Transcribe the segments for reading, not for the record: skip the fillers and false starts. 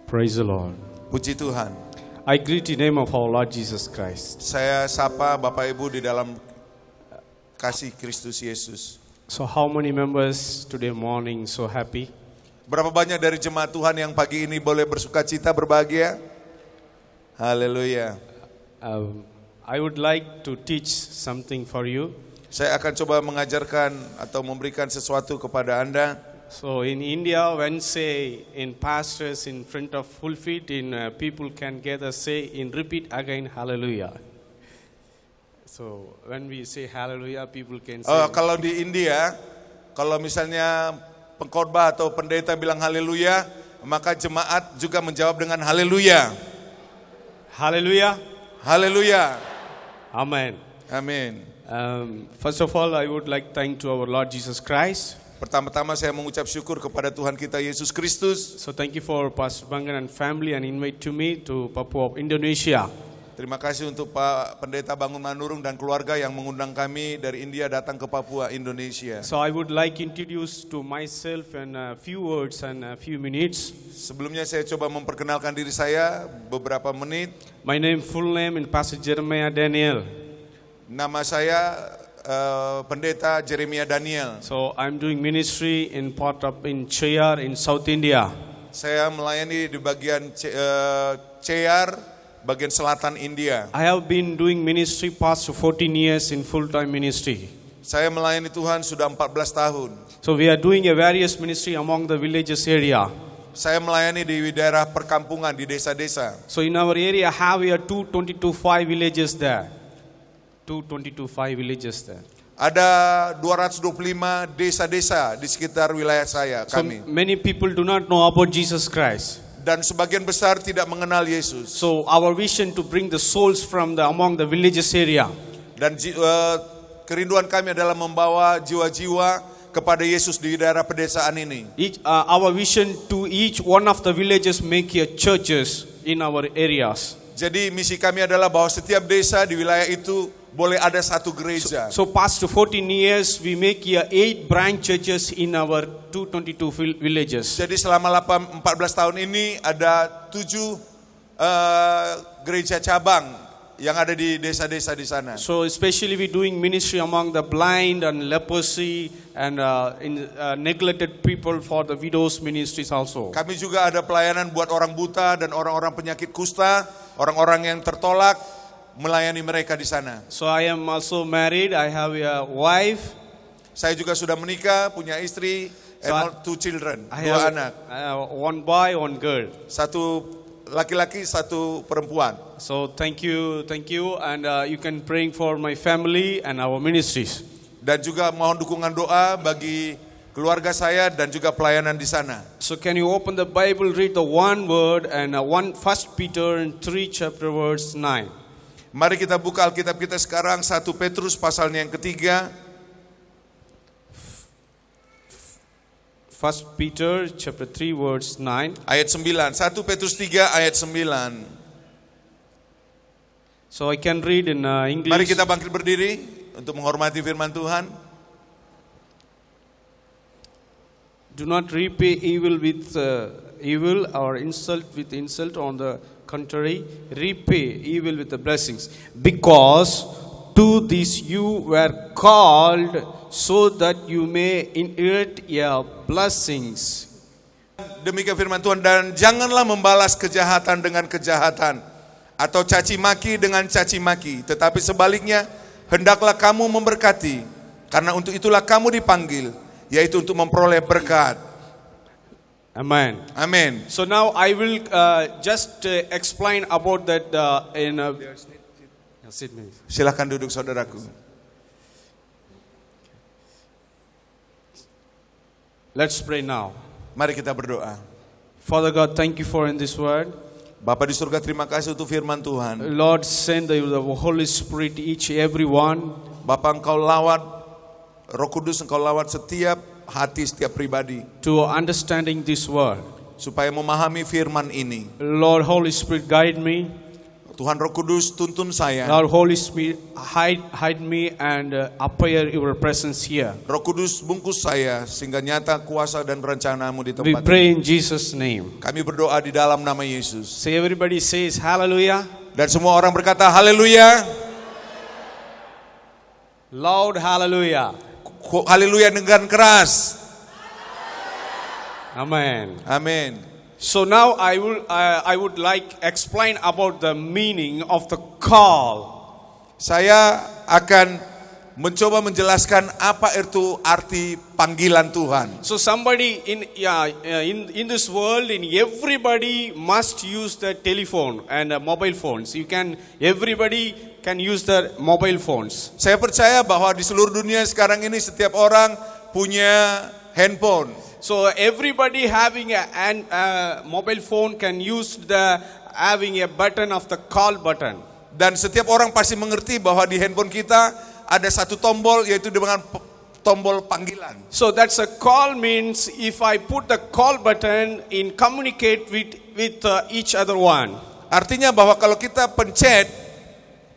Praise the Lord. Puji Tuhan. I greet in the name of our Lord Jesus Christ. Saya sapa Bapak Ibu di dalam kasih Kristus Yesus. So how many members today morning so happy? Berapa banyak dari jemaat Tuhan yang pagi ini boleh bersuka cita, berbahagia? Haleluya. I would like to teach something for you. Saya akan coba mengajarkan atau memberikan sesuatu kepada Anda. So in India, when say in pastors in front of full feet, people can gather say in repeat again hallelujah. So when we say hallelujah, people can say. Kalau di India, kalau misalnya pengkhotbah atau pendeta bilang haleluya, maka jemaat juga menjawab dengan haleluya. Hallelujah. Haleluya. Amen. Amin. First of all, I would like to thank to our Lord Jesus Christ. Pertama-tama saya mengucap syukur kepada Tuhan kita Yesus Kristus. So thank you for Pastor Bangan and family and invite to me to Papua, Indonesia. Terima kasih untuk Pak Pendeta Bangun Manurung dan keluarga yang mengundang kami dari India datang ke Papua, Indonesia. So I would like introduce to myself in a few words and a few minutes. Sebelumnya saya coba memperkenalkan diri saya beberapa menit. My full name is Pastor Jeremiah Daniel. Nama saya Pendeta Jeremiah Daniel. So I'm doing ministry in Cheyar in South India. Saya melayani di bagian Cheyar, bagian selatan India. I have been doing ministry past 14 years in full-time ministry. Saya melayani Tuhan sudah 14 tahun. So we are doing a various ministry among the villages area. Saya melayani di daerah perkampungan, di desa-desa. So in our area we have 222.5 villages there. 222.5 villages there. Ada 225 desa-desa di sekitar wilayah saya, kami. So many people do not know about Jesus Christ. Dan sebagian besar tidak mengenal Yesus. So our vision to bring the souls from among the villages area. Dan kerinduan kami adalah membawa jiwa-jiwa kepada Yesus di daerah pedesaan ini. Our vision to each one of the villages make here churches in our areas. Jadi misi kami adalah bahwa setiap desa di wilayah itu boleh ada satu gereja. So past 14 years we make here 8 branch churches in our 222 villages. Jadi selama 14 tahun ini ada 7 gereja cabang yang ada di desa-desa di sana. So especially we doing ministry among the blind and leprosy and neglected people for the widows ministries also. Kami juga ada pelayanan buat orang buta dan orang-orang penyakit kusta, orang-orang yang tertolak, melayani mereka di sana. So I am also married. I have a wife. Saya juga sudah menikah, punya istri, and 2 children, 2 anak. One boy, one girl. Satu laki-laki, satu perempuan. So thank you, and you can praying for my family and our ministries. Dan juga mohon dukungan doa bagi keluarga saya dan juga pelayanan di sana. So can you open the Bible, read the one word and 1 Peter 3 chapter verse 9. Mari kita buka Alkitab kita sekarang 1 Petrus pasalnya yang ketiga. 1 Peter chapter 3 verse 9. Ayat 9. 1 Petrus 3 ayat 9. So I can read in English. Mari kita bangkit berdiri untuk menghormati firman Tuhan. Do not repay evil with evil or insult with insult. On the contrary, repay evil with the blessings. Because to this you were called, so that you may inherit your blessings. Demikian firman Tuhan, dan janganlah membalas kejahatan dengan kejahatan atau caci maki dengan caci maki, tetapi sebaliknya hendaklah kamu memberkati, karena untuk itulah kamu dipanggil, yaitu untuk memperoleh berkat. Amen. Amen. So now I will just explain about that Silakan duduk saudaraku. Let's pray now. Mari kita berdoa. Father God, thank you for in this word. Bapa di surga, terima kasih untuk firman Tuhan. Lord, send the Holy Spirit each everyone. Bapa, Engkau lawat, Roh Kudus Engkau lawat setiap hati, setiap pribadi, to understanding this word. supaya memahami firman ini. Lord, Holy Spirit, guide me. Tuhan Roh Kudus tuntun saya. Lord Holy Spirit, hide me and appear your presence here. Roh Kudus bungkus saya sehingga nyata kuasa dan rencanamu di We tempat pray ini. in Jesus' name. Kami berdoa di dalam nama Yesus. Say everybody says hallelujah. Dan semua orang berkata haleluya. Loud hallelujah. Haleluya dengan keras. Amen. Amin. So now I would like explain about the meaning of the call. Saya akan mencoba menjelaskan apa itu arti panggilan Tuhan. So somebody in this world, everybody must use the telephone and mobile phones. Everybody can use the mobile phones. Saya percaya bahwa di seluruh dunia sekarang ini setiap orang punya handphone. So everybody having a mobile phone can use having a button of the call button. Dan setiap orang pasti mengerti bahwa di handphone kita ada satu tombol yaitu dengan tombol panggilan. So that's a call means if I put the call button in communicate with each other one. Artinya bahwa kalau kita pencet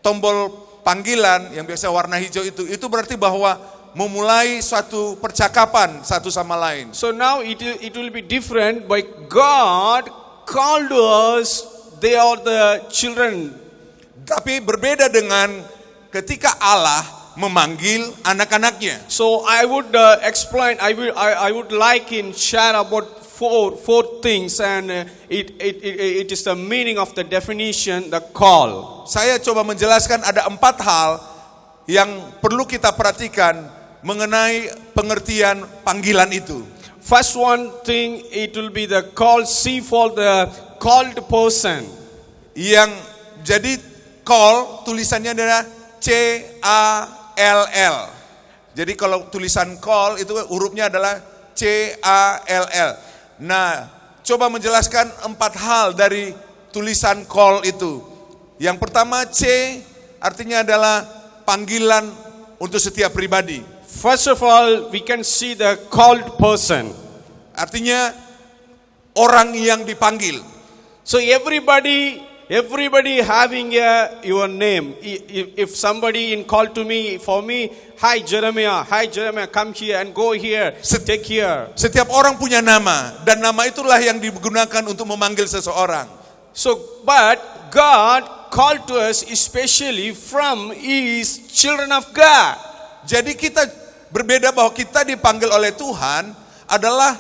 tombol panggilan yang biasa warna hijau itu berarti bahwa memulai suatu percakapan satu sama lain. So now it will be different by God called us, they are the children. Tapi berbeda dengan ketika Allah memanggil anak-anaknya. So I would explain, I would like in share about four things and it is the meaning of the definition, the call. Saya coba menjelaskan ada 4 hal yang perlu kita perhatikan mengenai pengertian panggilan itu. First one thing, it will be the call, C for the called person. Yang jadi call tulisannya adalah C-A-L-L. Jadi kalau tulisan call itu hurufnya adalah C-A-L-L. Nah, coba menjelaskan 4 hal dari tulisan call itu. Yang pertama C artinya adalah panggilan untuk setiap pribadi. First of all, we can see the called person. Artinya orang yang dipanggil. So everybody having your name. If somebody call to me, for me, hi Jeremiah, come here and go here, take here. Setiap orang punya nama dan nama itulah yang digunakan untuk memanggil seseorang. So, but God called to us especially from His children of God. Jadi kita berbeda bahwa kita dipanggil oleh Tuhan adalah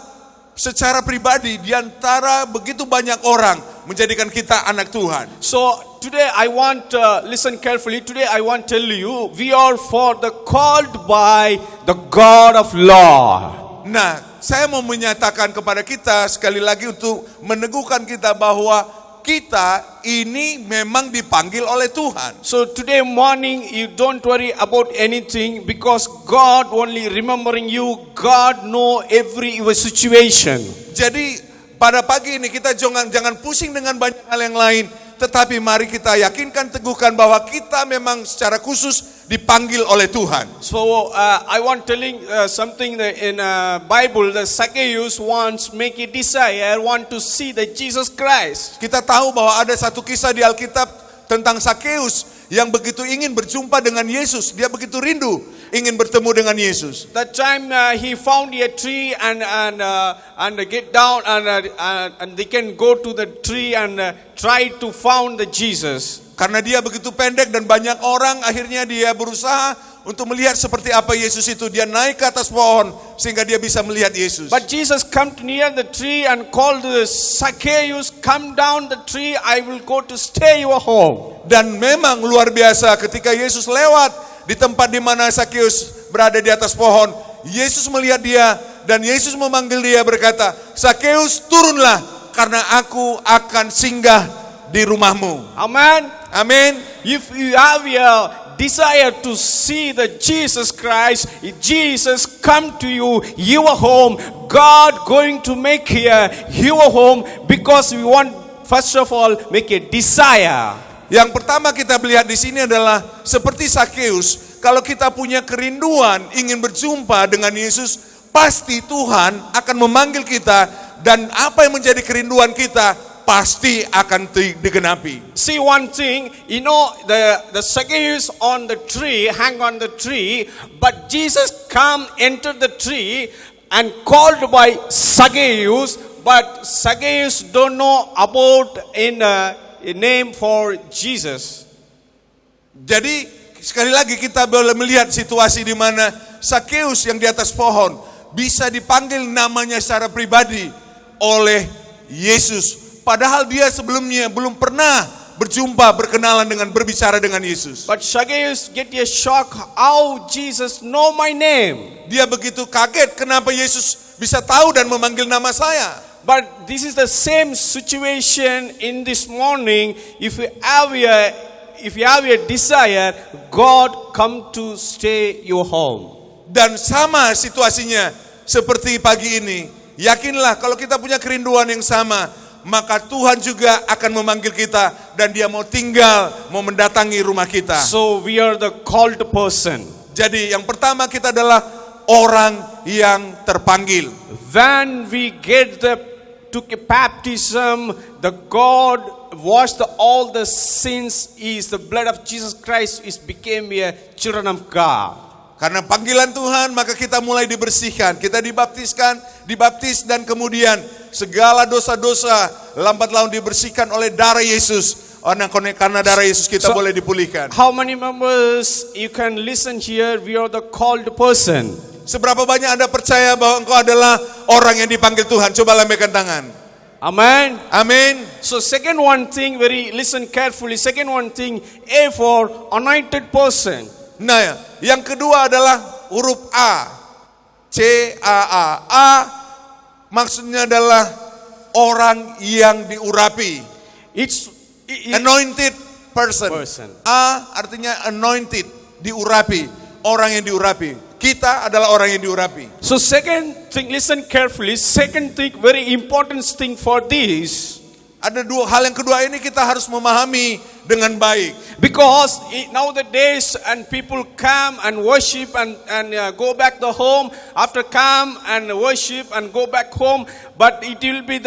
secara pribadi di antara begitu banyak orang menjadikan kita anak Tuhan. So today I want listen carefully. Today I want to tell you we are for the called by the God of law. Nah, saya mau menyatakan kepada kita sekali lagi untuk meneguhkan kita bahwa kita ini memang dipanggil oleh Tuhan. So today morning you don't worry about anything because God only remembering you. God know every your situation. Jadi pada pagi ini kita jangan pusing dengan banyak hal yang lain, tetapi mari kita yakinkan teguhkan bahwa kita memang secara khusus dipanggil oleh Tuhan. So I want telling something that in Bible, the Zacchaeus wants make a desire, want to see the Jesus Christ. Kita tahu bahwa ada satu kisah di Alkitab tentang Zacchaeus yang begitu ingin berjumpa dengan Yesus, dia begitu rindu ingin bertemu dengan Yesus. That time he found a tree and get down and they can go to the tree and try to found the Jesus. Karena dia begitu pendek dan banyak orang, akhirnya dia berusaha untuk melihat seperti apa Yesus itu. Dia naik ke atas pohon sehingga dia bisa melihat Yesus. But Jesus come near the tree and called the Zacchaeus, come down the tree, I will go to stay your home. Dan memang luar biasa ketika Yesus lewat di tempat di mana Zacchaeus berada di atas pohon, Yesus melihat dia dan Yesus memanggil dia berkata, Zacchaeus turunlah karena aku akan singgah di rumahmu. Amen. Amin. If you have a desire to see the Jesus Christ, if Jesus come to you, your home, God going to make here your home because we want first of all make a desire. Yang pertama kita melihat di sini adalah seperti Zacchaeus, kalau kita punya kerinduan ingin berjumpa dengan Yesus, pasti Tuhan akan memanggil kita dan apa yang menjadi kerinduan kita pasti akan digenapi. See one thing, you know, the Zacchaeus on the tree, hang on the tree, but Jesus come, enter the tree and called by Zacchaeus, but Zacchaeus don't know about a name for Jesus. Jadi sekali lagi kita boleh melihat situasi di mana Zacchaeus yang di atas pohon bisa dipanggil namanya secara pribadi oleh Yesus. Padahal dia sebelumnya belum pernah berjumpa, berkenalan dengan, berbicara dengan Yesus. But Zacchaeus get a shock, how Jesus know my name. Dia begitu kaget kenapa Yesus bisa tahu dan memanggil nama saya. But this is the same situation in this morning. If you have a desire, God come to stay your home. Dan sama situasinya seperti pagi ini. Yakinlah kalau kita punya kerinduan yang sama, maka Tuhan juga akan memanggil kita dan Dia mau tinggal, mau mendatangi rumah kita. So we are the called person. Jadi yang pertama kita adalah orang yang terpanggil. When we took a baptism, the God washed all the sins. Is the blood of Jesus Christ became a children of God. Karena panggilan Tuhan, maka kita mulai dibersihkan. Kita dibaptis dan kemudian segala dosa-dosa lambat laun dibersihkan oleh darah Yesus. Karena darah Yesus kita boleh dipulihkan. How many members you can listen here? We are the called person. Seberapa banyak Anda percaya bahwa engkau adalah orang yang dipanggil Tuhan? Coba lambaikan tangan. Amen. Amin. So second one thing, listen carefully. Second one thing, A for anointed person. Nah, yang kedua adalah huruf A. C-A-A. A maksudnya adalah orang yang diurapi. Anointed person. A artinya anointed, diurapi. Orang yang diurapi. Kita adalah orang yang diurapi. So second thing, listen carefully. Second thing, very important thing for this. Ada dua hal yang kedua ini kita harus memahami dengan baik. Because nowadays and people come and worship and go back to home. After come and worship and go back home. But it will be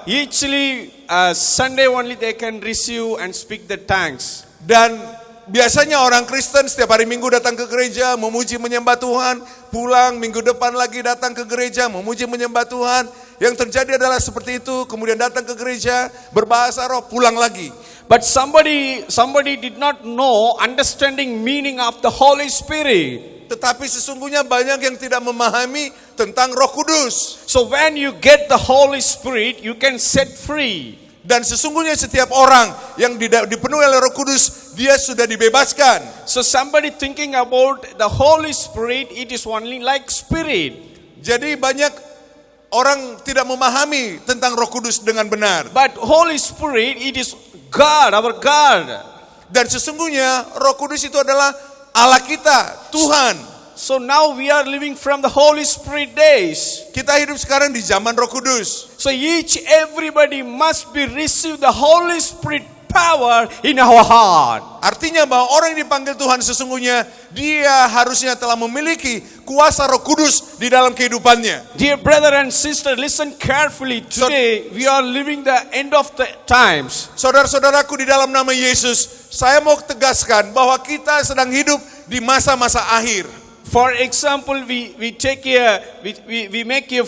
usually Sunday only they can receive and speak the thanks. Dan biasanya orang Kristen setiap hari Minggu datang ke gereja, memuji menyembah Tuhan, pulang minggu depan lagi datang ke gereja, memuji menyembah Tuhan. Yang terjadi adalah seperti itu, kemudian datang ke gereja, berbahasa roh, pulang lagi. But somebody did not know understanding meaning of the Holy Spirit. Tetapi sesungguhnya banyak yang tidak memahami tentang Roh Kudus. So when you get the Holy Spirit, you can set free. Dan sesungguhnya setiap orang yang dipenuhi oleh Roh Kudus, dia sudah dibebaskan. So somebody thinking about the Holy Spirit, it is only like spirit. Jadi banyak orang tidak memahami tentang Roh Kudus dengan benar. But Holy Spirit, it is God, our God. Dan sesungguhnya Roh Kudus itu adalah Allah kita, Tuhan. So now we are living from the Holy Spirit days. Kita hidup sekarang di zaman Roh Kudus. So everybody must be receive the Holy Spirit power in our heart. Artinya bahwa orang yang dipanggil Tuhan sesungguhnya dia harusnya telah memiliki kuasa Roh Kudus di dalam kehidupannya. Dear brother and sister, listen carefully. Today we are living the end of the times. Saudara-saudaraku di dalam nama Yesus, saya mau tegaskan bahwa kita sedang hidup di masa-masa akhir. For example, we make a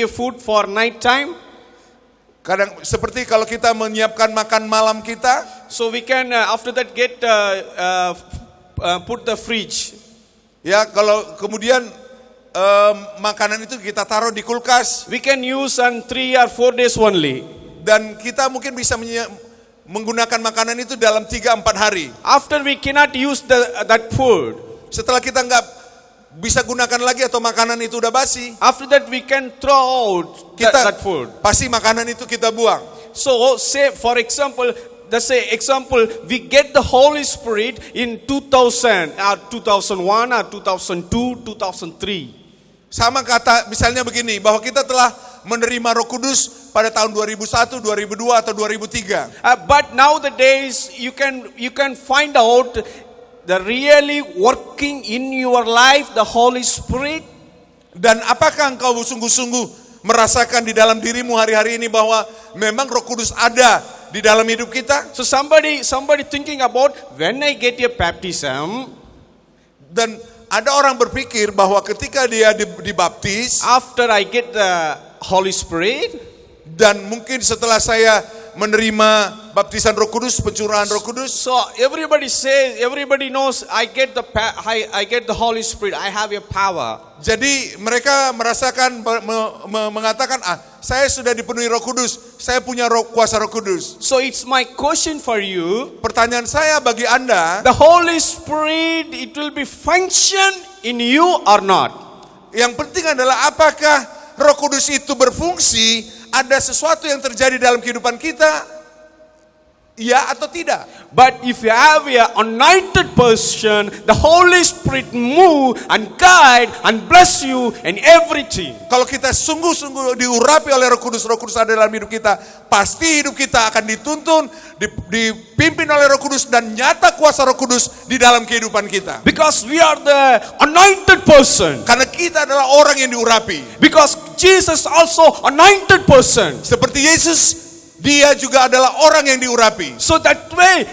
food for night time. Kadang seperti kalau kita menyiapkan makan malam kita, so we can after that get put the fridge. Ya, kalau kemudian makanan itu kita taruh di kulkas. We can use on 3 or 4 days only. Dan kita mungkin bisa menggunakan makanan itu dalam 3-4 hari. After we cannot use that food. Setelah kita nggak bisa gunakan lagi atau makanan itu udah basi, after that we can throw out that food. Pasti makanan itu kita buang. So say for example, we get the Holy Spirit in 2000 or 2001 or 2002, 2003. Sama kata misalnya begini, bahwa kita telah menerima Roh Kudus pada tahun 2001, 2002 atau 2003. But nowadays you can find out the really working in your life the Holy Spirit. Dan apakah engkau sungguh-sungguh merasakan di dalam dirimu hari-hari ini bahwa memang Roh Kudus ada di dalam hidup kita? So somebody thinking about when I get a baptism, Dan ada orang berpikir bahwa ketika dia dibaptis, after I get the Holy Spirit, dan mungkin setelah saya menerima baptisan Roh Kudus, pencurahan Roh Kudus, so everybody knows I get the Holy Spirit, I have a power. jadi mereka merasakan mengatakan, saya sudah dipenuhi Roh Kudus, saya punya kuasa Roh Kudus. So it's my question for you, Pertanyaan saya bagi Anda, the Holy Spirit, it will be function in you or not? yang penting adalah apakah Roh Kudus itu berfungsi, ada sesuatu yang terjadi dalam kehidupan kita, ya atau tidak. But if you have a anointed person, the Holy Spirit move and guide and bless you in everything. Kalau kita sungguh-sungguh diurapi oleh Roh Kudus ada dalam hidup kita, pasti hidup kita akan dituntun, dipimpin oleh Roh Kudus, dan nyata kuasa Roh Kudus di dalam kehidupan kita. Because we are the anointed person. Karena kita adalah orang yang diurapi. Because Jesus also anointed person. Seperti Yesus, dia juga adalah orang yang diurapi. So that way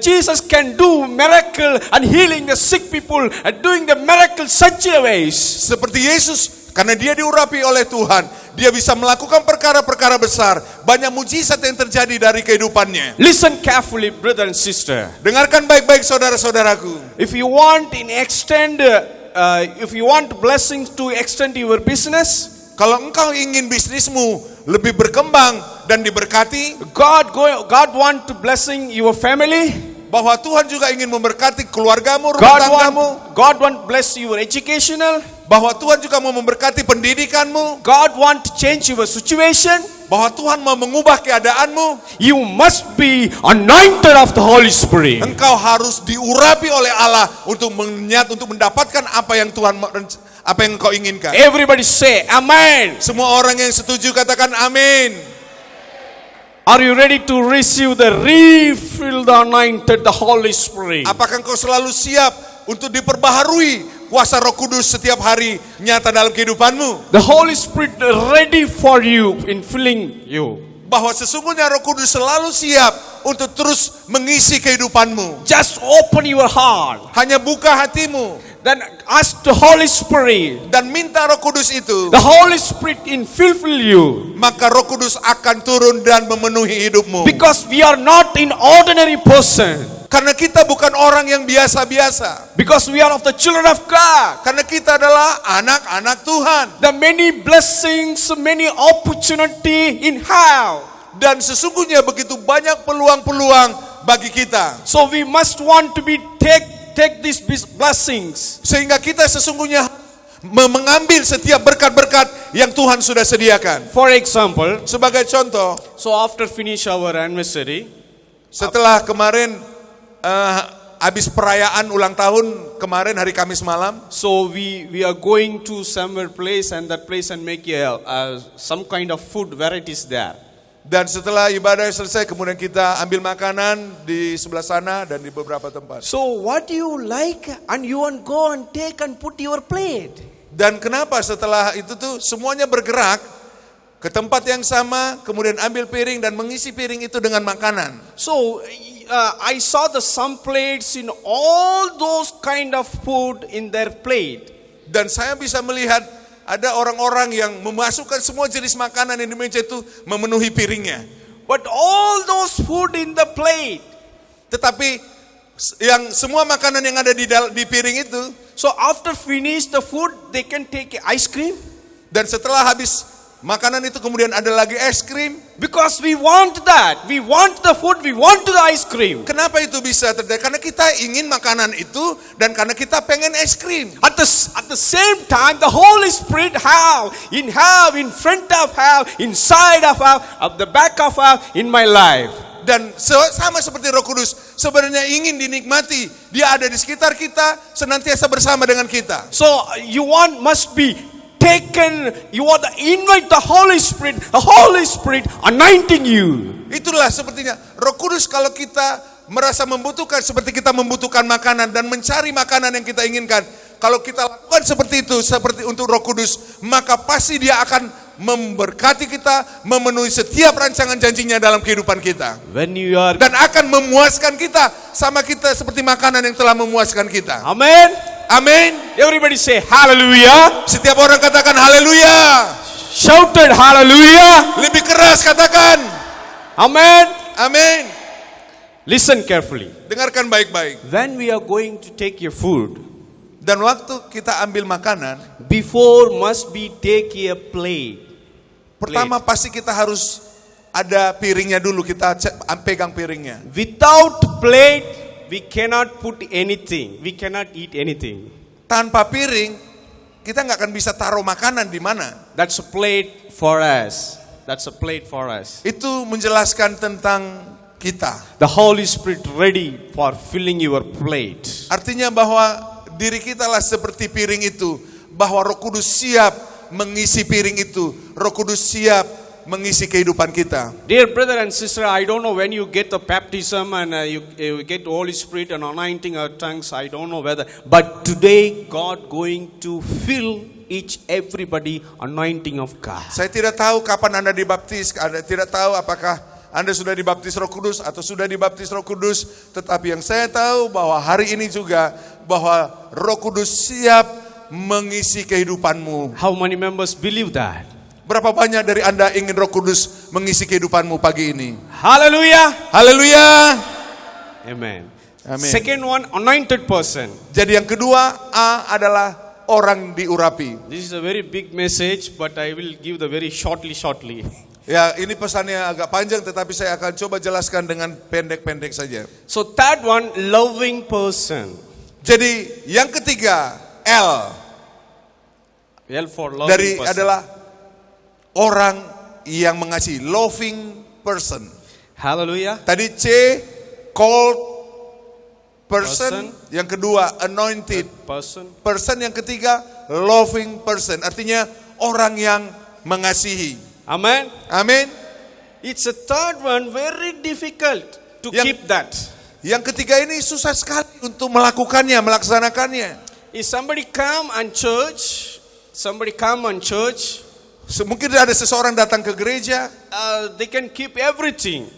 Jesus can do miracle and healing the sick people and doing the miracle such a ways. Seperti Yesus, karena dia diurapi oleh Tuhan, dia bisa melakukan perkara-perkara besar. Banyak mujizat yang terjadi dari kehidupannya. Listen carefully, brother and sister. Dengarkan baik-baik saudara-saudaraku. If you want blessings to extend your business, Kalau engkau ingin bisnismu lebih berkembang dan diberkati, God want to blessing your family. bahwa Tuhan juga ingin memberkati keluargamu, rumah tanggamu, God want bless your educational. bahwa Tuhan juga mau memberkati pendidikanmu, God want to change your situation. bahwa Tuhan mau mengubah keadaanmu, You must be anointed of the Holy Spirit. engkau harus diurapi oleh Allah untuk mendapatkan apa yang engkau inginkan. Everybody say amen. Semua orang yang setuju katakan amin. Are you ready to receive the refill, the anointed, the Holy Spirit? Apakah engkau selalu siap untuk diperbaharui kuasa Roh Kudus setiap hari nyata dalam kehidupanmu? The Holy Spirit ready for you in filling you. Bahwa sesungguhnya Roh Kudus selalu siap untuk terus mengisi kehidupanmu. Just open your heart. Hanya buka hatimu Then ask the Holy Spirit. dan minta Roh Kudus itu, The Holy Spirit in fulfill you. maka Roh Kudus akan turun dan memenuhi hidupmu. Because we are not an ordinary person. Karena kita bukan orang yang biasa-biasa. Because we are of the children of God. Karena kita adalah anak-anak Tuhan. The many blessings, many opportunity in hell. Dan sesungguhnya begitu banyak peluang-peluang bagi kita. So we must want to be take these blessings. Sehingga kita sesungguhnya mengambil setiap berkat-berkat yang Tuhan sudah sediakan. For example, Sebagai contoh, so after finish our anniversary, setelah kemarin habis perayaan ulang tahun kemarin hari Kamis malam, so we are going to somewhere place and that place and make some kind of food varieties there. dan setelah ibadah selesai kemudian kita ambil makanan di sebelah sana dan di beberapa tempat. So what do you like and you want go and take and put your plate? Dan kenapa setelah itu tuh semuanya bergerak ke tempat yang sama, kemudian ambil piring dan mengisi piring itu dengan makanan. So I saw some plates in all those kind of food in their plate. Dan saya bisa melihat ada orang-orang yang memasukkan semua jenis makanan yang di meja itu memenuhi piringnya. But all those food in the plate. Tetapi yang semua makanan yang ada di piring itu, So after finish the food, they can take ice cream. dan setelah habis makanan itu kemudian ada lagi es krim. Because we want that. We want the food, we want the ice cream. Kenapa itu bisa terjadi? Karena kita ingin makanan itu dan karena kita pengen es krim. At the same time, the Holy Spirit in front of inside of the back of in my life. Dan sama seperti Roh Kudus, sebenarnya ingin dinikmati. Dia ada di sekitar kita, senantiasa bersama dengan kita. So you must be taken, you want to invite the Holy Spirit anointing you. Itulah sepertinya Roh Kudus kalau kita merasa membutuhkan, seperti kita membutuhkan makanan dan mencari makanan yang kita inginkan. Kalau kita lakukan seperti itu, seperti untuk Roh Kudus, maka pasti dia akan memberkati kita, memenuhi setiap rancangan janjinya dalam kehidupan kita. When you are, Dan akan memuaskan kita, sama kita seperti makanan yang telah memuaskan kita. Amen. Amin. Everybody say hallelujah. Setiap orang katakan haleluya. Shouted hallelujah. Lebih keras katakan. Amen. Amin. Listen carefully. Dengarkan baik-baik. When we are going to take your food, Dan waktu kita ambil makanan, before must be take a plate. pertama pasti kita harus ada piringnya dulu, kita pegang piringnya. Without plate, we cannot put anything. We cannot eat anything. Tanpa piring, kita nggak akan bisa taruh makanan di mana. That's a plate for us. That's a plate for us. Itu menjelaskan tentang kita. The Holy Spirit ready for filling your plate. Artinya bahwa diri kita lah seperti piring itu, bahwa Roh Kudus siap mengisi piring itu. Roh Kudus siap mengisi kehidupan kita. Dear brother and sister, I don't know when you get the baptism and you get the Holy Spirit and anointing our tongues. I don't know whether, but today God going to fill everybody anointing of God. Saya tidak tahu kapan Anda dibaptis, Anda tidak tahu apakah Anda sudah dibaptis Roh Kudus atau sudah dibaptis Roh Kudus, tetapi yang saya tahu bahwa hari ini juga bahwa Roh Kudus siap mengisi kehidupanmu. How many members believe that? Berapa banyak dari Anda ingin Roh Kudus mengisi kehidupanmu pagi ini? Hallelujah. Haleluya. Amen. Amen. Second one, anointed person. Jadi yang kedua, A adalah orang diurapi. This is a very big message, but I will give the very shortly. Ya, ini pesannya agak panjang, tetapi saya akan coba jelaskan dengan pendek-pendek saja. So third one, loving person. Jadi yang ketiga, L L for loving dari person. adalah orang yang mengasihi, loving person. Hallelujah. Tadi C, called person. Yang kedua, anointed person. Yang ketiga, loving person. Artinya orang yang mengasihi. Amen. Amin. It's a third one, very difficult to Yang- keep that. Yang ketiga ini susah sekali untuk melakukannya, melaksanakannya. If somebody come and church, Mungkin ada seseorang datang ke gereja, they can keep everything.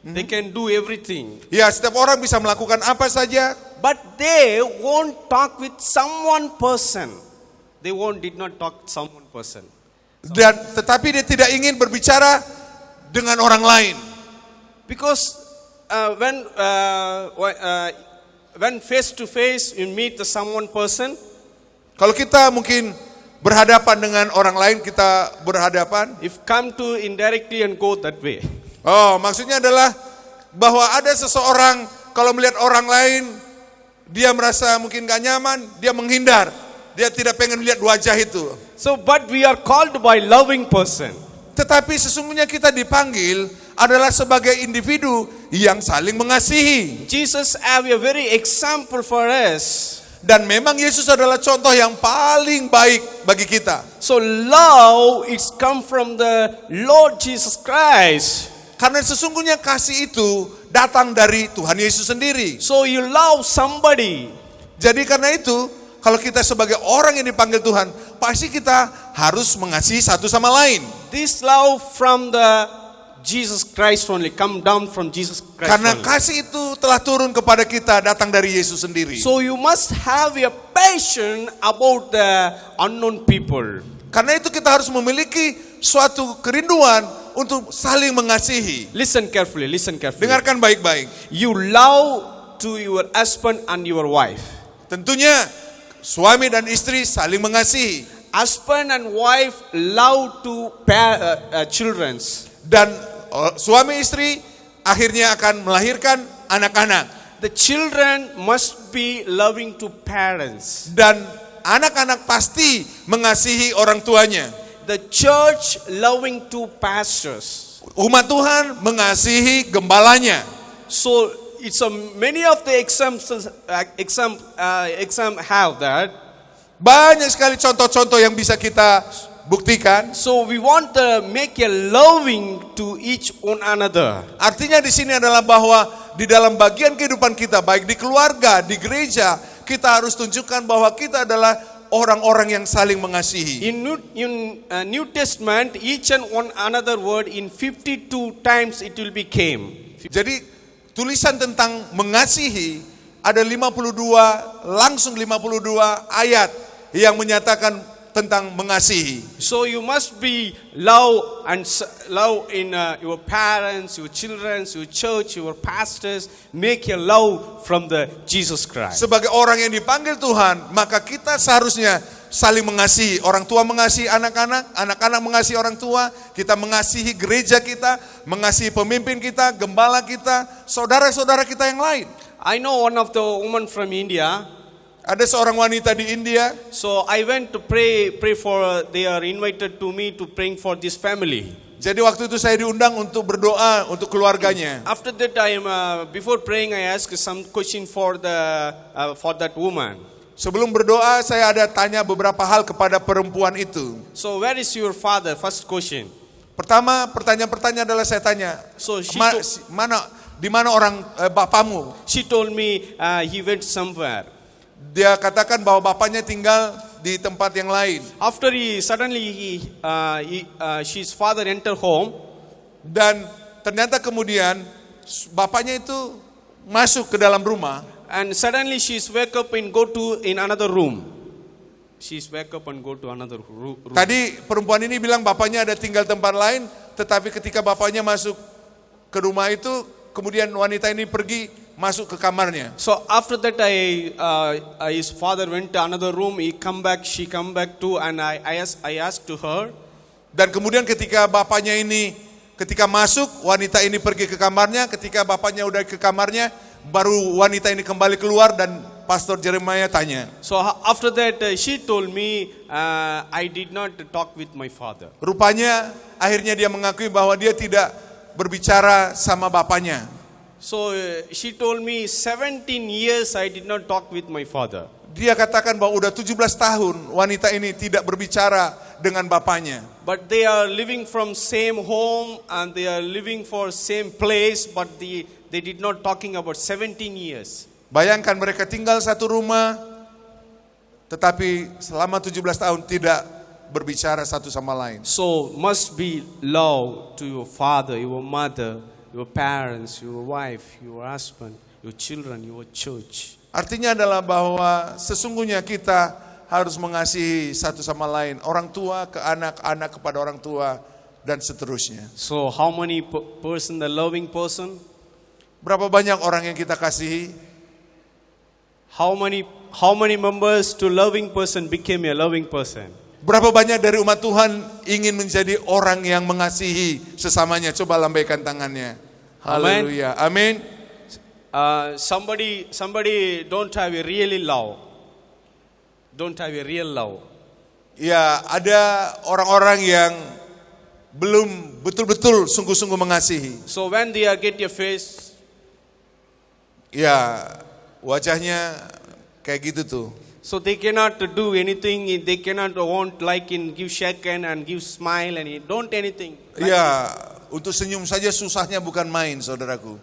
They can do everything. ya setiap orang bisa melakukan apa saja, But they won't talk with someone person. Did not talk someone person. dan tetapi dia tidak ingin berbicara dengan orang lain. Because when face to face you meet the someone person, Kalau kita mungkin berhadapan dengan orang lain, kita berhadapan. if come to indirectly and go that way. Oh, maksudnya adalah bahwa ada seseorang kalau melihat orang lain, dia merasa mungkin gak nyaman, dia menghindar. Dia tidak pengen lihat wajah itu. So, but we are called by loving person. Tetapi sesungguhnya kita dipanggil adalah sebagai individu yang saling mengasihi. Jesus have a very example for us. Dan memang Yesus adalah contoh yang paling baik bagi kita. So love is come from the Lord Jesus Christ. Karena sesungguhnya kasih itu datang dari Tuhan Yesus sendiri. So you love somebody. Jadi karena itu, kalau kita sebagai orang yang dipanggil Tuhan, pasti kita harus mengasihi satu sama lain. This love from the Jesus Christ only, come down from Jesus Christ Karena only. kasih itu telah turun kepada kita, datang dari Yesus sendiri. So you must have a passion about the unknown people. Karena itu kita harus memiliki suatu kerinduan untuk saling mengasihi. Listen carefully. Dengarkan baik-baik. You love to your husband and your wife. Tentunya suami dan istri saling mengasihi. Husband and wife love to childrens. Dan suami istri akhirnya akan melahirkan anak-anak. The children must be loving to parents. Dan anak-anak pasti mengasihi orang tuanya. The church loving to pastors. Umat Tuhan mengasihi gembalanya. So it's many of the exam have that. Banyak sekali contoh-contoh yang bisa kita buktikan. So we want to make a loving to each one another. Artinya di sini adalah bahwa di dalam bagian kehidupan kita, baik di keluarga, di gereja, kita harus tunjukkan bahwa kita adalah orang-orang yang saling mengasihi. In New Testament, each and one another word in 52 times it will be came. Jadi tulisan tentang mengasihi ada 52, langsung 52 ayat yang menyatakan tentang mengasihi. So you must be love in your parents, your children, your church, your pastors. Make your love from the Jesus Christ. Sebagai orang yang dipanggil Tuhan, maka kita seharusnya saling mengasihi. Orang tua mengasihi anak-anak, anak-anak mengasihi orang tua, kita mengasihi gereja kita, mengasihi pemimpin kita, gembala kita, saudara-saudara kita yang lain. I know one of the women from India. Ada seorang wanita di India. So I went to pray for. They are invited to me to praying for this family. Jadi waktu itu saya diundang untuk berdoa untuk keluarganya. After that, before praying, I asked some question for that woman. Sebelum berdoa, saya ada tanya beberapa hal kepada perempuan itu. So where is your father? First question. Pertama, pertanyaan adalah saya tanya, So di mana orang bapamu? she told me he went somewhere. Dia katakan bahwa bapaknya tinggal di tempat yang lain. After his father enter home, Dan ternyata kemudian bapaknya itu masuk ke dalam rumah. and suddenly she's wake up and go to in another room. She's wake up and go to another room. Tadi perempuan ini bilang bapaknya ada tinggal tempat lain, tetapi ketika bapaknya masuk ke rumah itu, kemudian wanita ini pergi masuk ke kamarnya. So after that, his father went to another room. She come back too, and I asked to her. Dan kemudian ketika bapaknya ini, ketika masuk, wanita ini pergi ke kamarnya. Ketika bapaknya udah ke kamarnya, baru wanita ini kembali keluar dan Pastor Jeremiah tanya. So after that, she told me, I did not talk with my father. Rupanya akhirnya dia mengakui bahwa dia tidak berbicara sama bapaknya. So she told me 17 years I did not talk with my father. Dia katakan bahwa udah 17 tahun wanita ini tidak berbicara dengan bapaknya. But they are living from same home and they are living for same place, but they did not talking about 17 years. Bayangkan mereka tinggal satu rumah, tetapi selama 17 tahun tidak berbicara satu sama lain. So must be love to your father, your mother, your parents, your wife, your husband, your children, your church. Artinya adalah bahwa sesungguhnya kita harus mengasihi satu sama lain, orang tua ke anak, anak kepada orang tua, dan seterusnya. So how many person, the loving person? Berapa banyak orang yang kita kasihi? How many members to loving person became a loving person? Berapa banyak dari umat Tuhan ingin menjadi orang yang mengasihi sesamanya? Coba lambaikan tangannya. Haleluya. Amin. Somebody don't have a really love. Don't have a real love. Ya, ada orang-orang yang belum betul-betul sungguh-sungguh mengasihi. So when they get your face, ya wajahnya kayak gitu tuh. so they cannot do anything. They cannot give shake hand and give smile and don't anything. Ya, untuk senyum saja susahnya bukan main, saudaraku.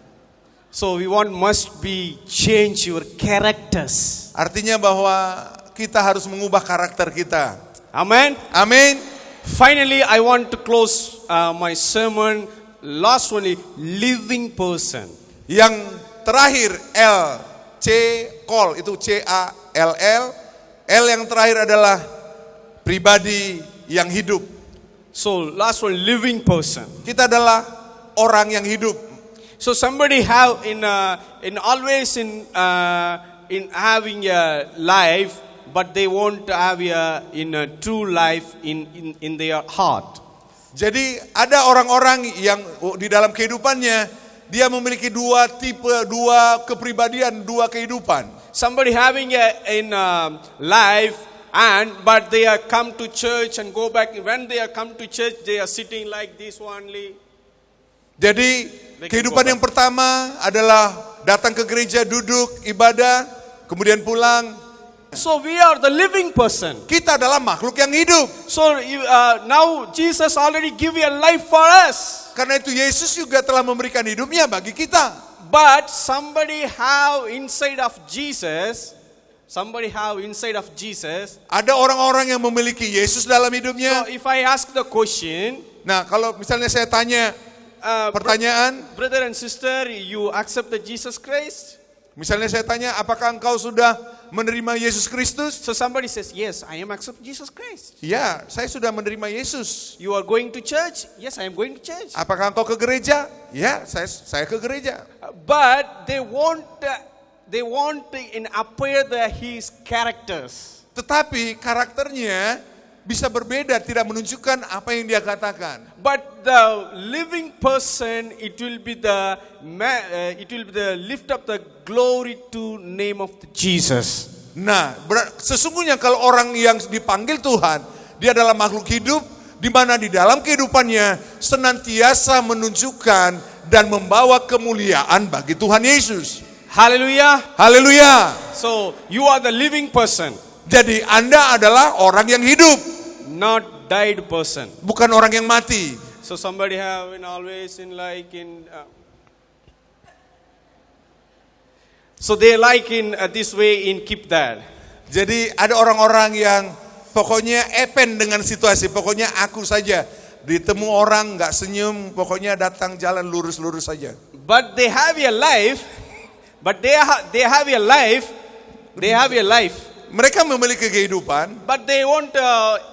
So we must be change your characters. Artinya bahwa kita harus mengubah karakter kita. Amen. Amin. Finally, I want to close my sermon. Last one, living person. Yang terakhir call itu CALL. L yang terakhir adalah pribadi yang hidup. So last one, living person. Kita adalah orang yang hidup. So somebody have always in having a life, but they won't have a true life in their heart. Jadi ada orang-orang yang di dalam kehidupannya dia memiliki dua tipe, dua kepribadian, dua kehidupan. Somebody having life, but they are come to church and go back. When they are come to church, they are sitting like this only. Jadi kehidupan yang pertama adalah datang ke gereja, duduk, ibadah, kemudian pulang. So we are the living person. Kita adalah makhluk yang hidup. So now Jesus already give you a life for us. Karena itu Yesus juga telah memberikan hidupnya bagi kita. But somebody have inside of Jesus. somebody have inside of Jesus. Ada orang-orang yang memiliki Yesus dalam So hidupnya. if I ask the question, Nah, kalau misalnya saya tanya pertanyaan, brother and sister, you accept the Jesus Christ? misalnya saya tanya, apakah engkau sudah menerima Yesus Kristus? So somebody says, yes, I am accept Jesus Christ. Ya, saya sudah menerima Yesus. You are going to church? Yes, I am going to church. Apakah engkau ke gereja? Ya, saya ke gereja. But they want in appear his characters. Tetapi karakternya bisa berbeda, tidak menunjukkan apa yang dia katakan. But the living person, it will be the lift up the glory to name of Jesus. Nah, sesungguhnya kalau orang yang dipanggil Tuhan, dia adalah makhluk hidup, di mana di dalam kehidupannya senantiasa menunjukkan dan membawa kemuliaan bagi Tuhan Yesus. Hallelujah. Haleluya. So you are the living person, Jadi Anda adalah orang yang hidup, not died person. bukan orang yang mati. So somebody have so they like in this way in keep that. Jadi ada orang-orang yang pokoknya epen dengan situasi, pokoknya aku saja. Ditemu orang nggak senyum, pokoknya datang jalan lurus-lurus saja. But they have a life. They have a life. Mereka memiliki kehidupan, But they want to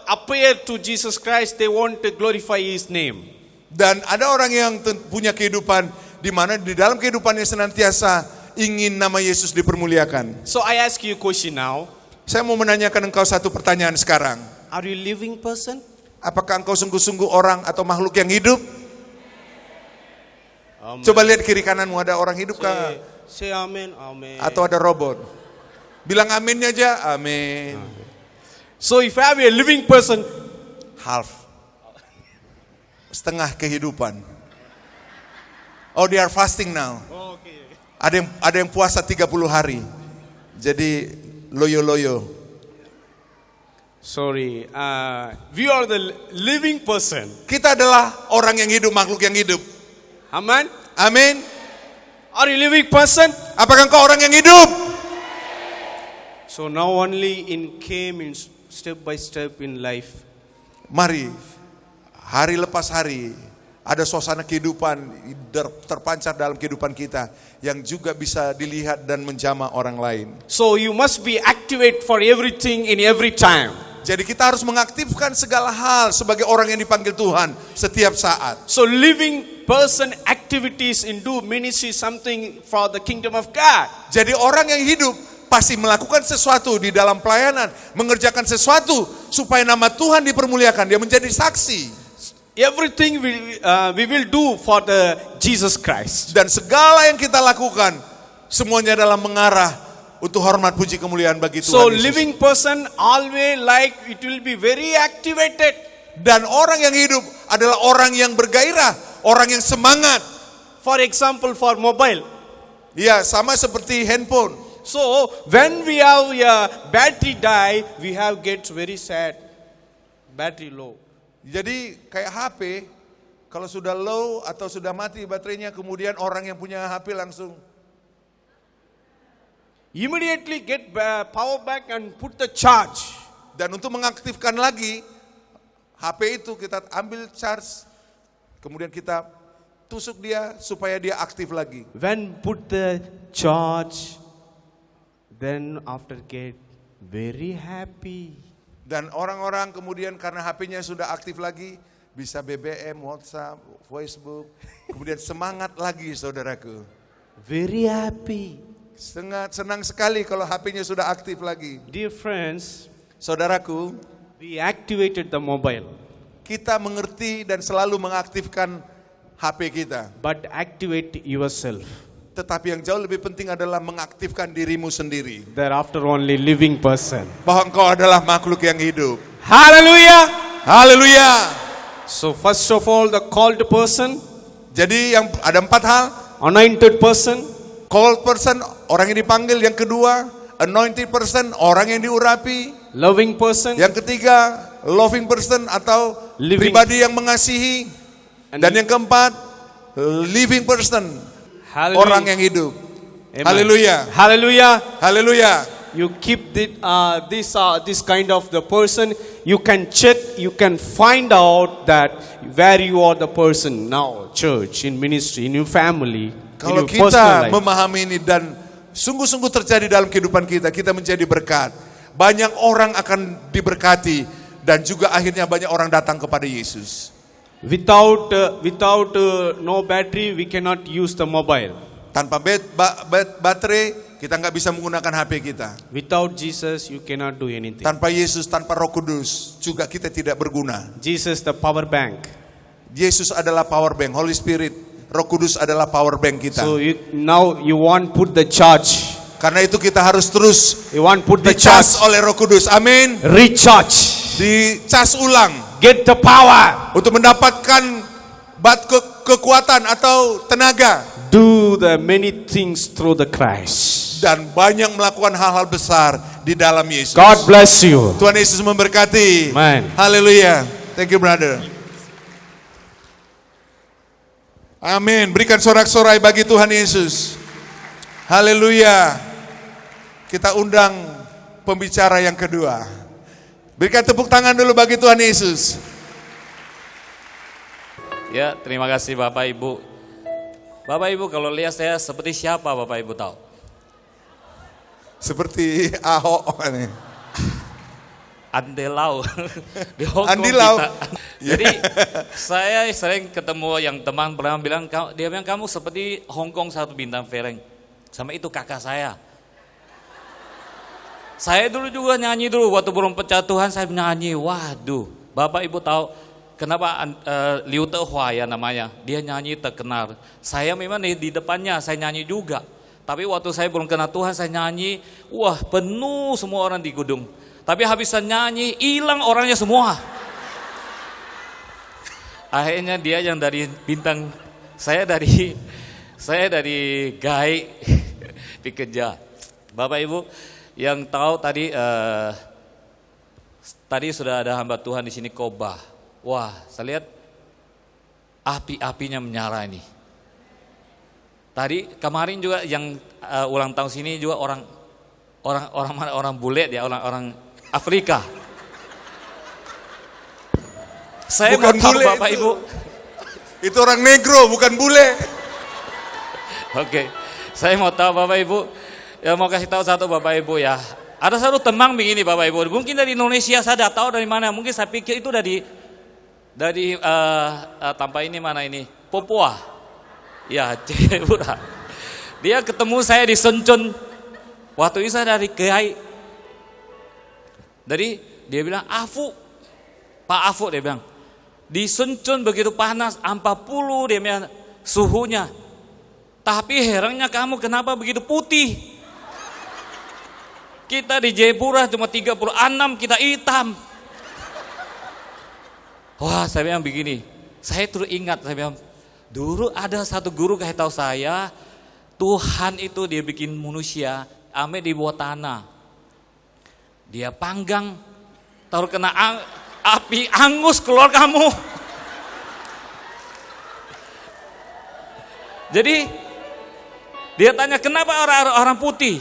appear to Jesus Christ. They want to glorify His name. dan ada orang yang punya kehidupan di mana di dalam kehidupannya senantiasa ingin nama Yesus dipermuliakan. So I ask you a question now. Saya mau menanyakan engkau satu pertanyaan sekarang. Are you a living person? Apakah engkau sungguh-sungguh orang atau makhluk yang hidup? Amen. Coba lihat kiri kananmu, ada orang hidup kah? Say amen, amen. Atau ada robot? Bilang aminnya aja, amin. So if I have a living person, Half. Setengah kehidupan. Oh, they are fasting now. okay. Ada yang puasa 30 hari. Jadi loyo-loyo. Sorry, we are the living person. Kita adalah orang yang hidup, makhluk yang hidup. Amen. Amin. Are you living person? Apakah engkau orang yang hidup? So now only came in step by step in life. Mari, hari lepas hari, ada suasana kehidupan terpancar dalam kehidupan kita yang juga bisa dilihat dan menjamah orang lain. So you must be activate for everything in every time. Jadi kita harus mengaktifkan segala hal sebagai orang yang dipanggil Tuhan setiap saat. So living person activities in do ministry something for the kingdom of God. Jadi orang yang hidup pasti melakukan sesuatu di dalam pelayanan, mengerjakan sesuatu supaya nama Tuhan dipermuliakan, dia menjadi saksi. Everything we will do for the Jesus Christ. Dan segala yang kita lakukan semuanya adalah mengarah untuk hormat puji kemuliaan bagi Tuhan So Yesus. living person always like it will be very activated. Dan orang yang hidup adalah orang yang bergairah, orang yang semangat. For example, for mobile. Ya, sama seperti handphone. So when we have battery die, we have get very sad. Battery low. Jadi kayak HP, kalau sudah low atau sudah mati baterainya, kemudian orang yang punya HP langsung Immediately get power back and put the charge. dan untuk mengaktifkan lagi HP itu kita ambil charge, kemudian kita tusuk dia supaya dia aktif lagi. When put the charge, then after get very happy. Dan orang-orang kemudian karena HP-nya sudah aktif lagi, bisa BBM, WhatsApp, Facebook, kemudian semangat lagi saudaraku. Very happy. Senang sekali kalau HP-nya sudah aktif lagi. Dear friends, Saudaraku, we activated the mobile. kita mengerti dan selalu mengaktifkan HP kita. But activate yourself. Tetapi yang jauh lebih penting adalah mengaktifkan dirimu sendiri. Thereafter only living person. Bahwa engkau adalah makhluk yang hidup. Hallelujah. Haleluya. So first of all the called person, Jadi yang ada 4 hal. anointed person, Called person, orang yang dipanggil. Yang kedua, anointed person, orang yang diurapi. loving person, Yang ketiga, loving person atau Living. pribadi yang mengasihi. Dan yang keempat, living person, Hallelujah. orang yang hidup. Amen. Haleluya. Hallelujah. Haleluya. you keep this kind of the person, you can check, you can find out that where you are the person now, church, in ministry, in your family, in Kalau your personal kita life. memahami ini dan sungguh-sungguh terjadi dalam kehidupan kita, kita menjadi berkat. Banyak orang akan diberkati dan juga akhirnya banyak orang datang kepada Yesus. Without no battery, we cannot use the mobile. Tanpa baterai, kita nggak bisa menggunakan HP kita. Without Jesus, you cannot do anything. Tanpa Yesus, tanpa Roh Kudus, juga kita tidak berguna. Jesus, the power bank. Yesus adalah power bank, Holy Spirit, Roh Kudus adalah power bank kita. So now you want put the charge. Karena itu kita harus terus You want put the dicas charge. oleh Roh Kudus. Amin. Recharge. Dicas ulang Get the power. untuk mendapatkan kekuatan atau tenaga Do the many things through the Christ. dan banyak melakukan hal-hal besar di dalam Yesus. God bless you. Tuhan Yesus memberkati. Amen. Haleluya. Thank you, brother. Amin. Berikan sorak-sorai bagi Tuhan Yesus. Haleluya. Kita undang pembicara yang kedua. Berikan tepuk tangan dulu bagi Tuhan Yesus. Ya, terima kasih Bapak Ibu. Bapak Ibu kalau lihat saya seperti siapa Bapak Ibu tahu? Seperti Ahok nih. Andelau di Hong Kong Andi Lau. kita. Jadi saya sering ketemu yang teman pernah bilang, dia bilang kamu seperti Hong Kong satu bintang film. Sama itu kakak saya. Saya dulu juga nyanyi dulu waktu belum pecah Tuhan saya nyanyi. Waduh, Bapak Ibu tahu kenapa Liu Tehua ya namanya. Dia nyanyi terkenal. Saya memang di depannya saya nyanyi juga. Tapi waktu saya belum kenal Tuhan saya nyanyi, wah penuh semua orang di gedung. Tapi habis saya nyanyi hilang orangnya semua. Akhirnya dia yang dari bintang, saya dari Gai dikejar. Bapak Ibu yang tahu tadi sudah ada hamba Tuhan di sini khotbah. Wah, saya lihat api-apinya menyala ini. Tadi kemarin juga yang ulang tahun sini juga orang bule ya, orang Afrika. Saya Bukan mau tahu bule Bapak itu. Ibu. Itu orang negro, bukan bule. Oke, saya mau tahu Bapak Ibu. Ya mau kasih tahu satu Bapak Ibu ya. Ada satu teman begini Bapak Ibu. Mungkin dari Indonesia saya tidak tahu dari mana. Mungkin saya pikir itu dari tanpa ini mana ini Papua. Ya, Jepura. Dia ketemu saya di Sencun. Waktu itu saya dari Gai. Dari dia bilang Pak Afu dia bilang. Di Sencun begitu panas 40 dia bilang suhunya. Tapi herannya kamu kenapa begitu putih? Kita di Jayapura cuma 36 kita hitam. Wah saya bilang begini. Saya terus ingat saya bilang. Dulu ada satu guru kasih tahu saya. Tuhan itu dia bikin manusia. Ambil di bawah tanah. Dia panggang. Taruh kena api angus keluar kamu. Jadi dia tanya kenapa orang putih?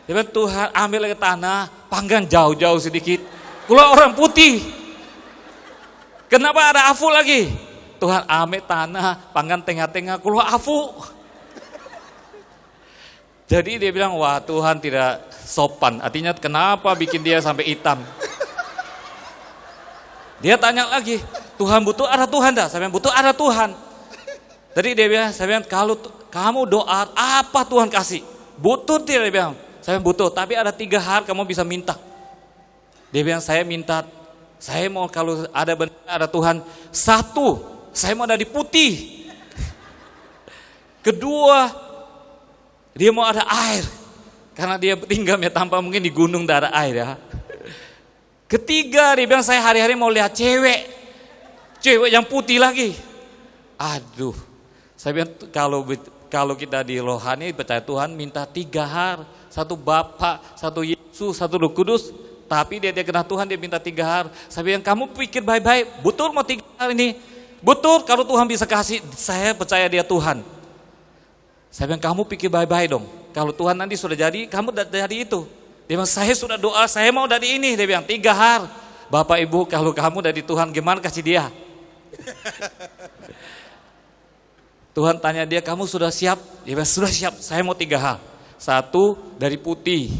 Dia bilang Tuhan ambil ke tanah, panggang jauh-jauh sedikit, keluar orang putih. Kenapa ada afu lagi? Tuhan ambil tanah, panggang tengah-tengah, keluar afu. Jadi dia bilang wah Tuhan tidak sopan. Artinya kenapa bikin dia sampai hitam? Dia tanya lagi, Tuhan butuh ada Tuhan dah? Saya bilang butuh ada Tuhan. Tadi dia bilang, saya bilang kalau kamu doa apa Tuhan kasih? Butuh dia bilang, saya bilang butuh. Tapi ada 3 hal kamu bisa minta. Dia bilang saya minta, saya mau kalau ada Tuhan. 1, saya mau ada di putih. Kedua, dia mau ada air. Karena dia tinggalnya tanpa mungkin di gunung tidak ada air ya. Ketiga dia bilang saya hari-hari mau lihat cewek yang putih lagi. Aduh, saya bilang kalau kita di rohani percaya Tuhan minta 3 hal, 1 Bapa, 1 Yesus, 1 Roh Kudus. Tapi dia kenal Tuhan dia minta 3 hal. Saya bilang kamu pikir baik-baik, betul mau 3 hal ini? Betul kalau Tuhan bisa kasih, saya percaya dia Tuhan. Saya bilang kamu pikir baik-baik dong. Kalau Tuhan nanti sudah jadi, kamu jadi itu. Dia bilang, saya sudah doa, saya mau dari ini. Dia bilang, 3 hari. Bapak Ibu, kalau kamu dari Tuhan, gimana kasih dia? Tuhan tanya dia, kamu sudah siap? Dia bilang, sudah siap, saya mau 3 hal. 1, dari putih.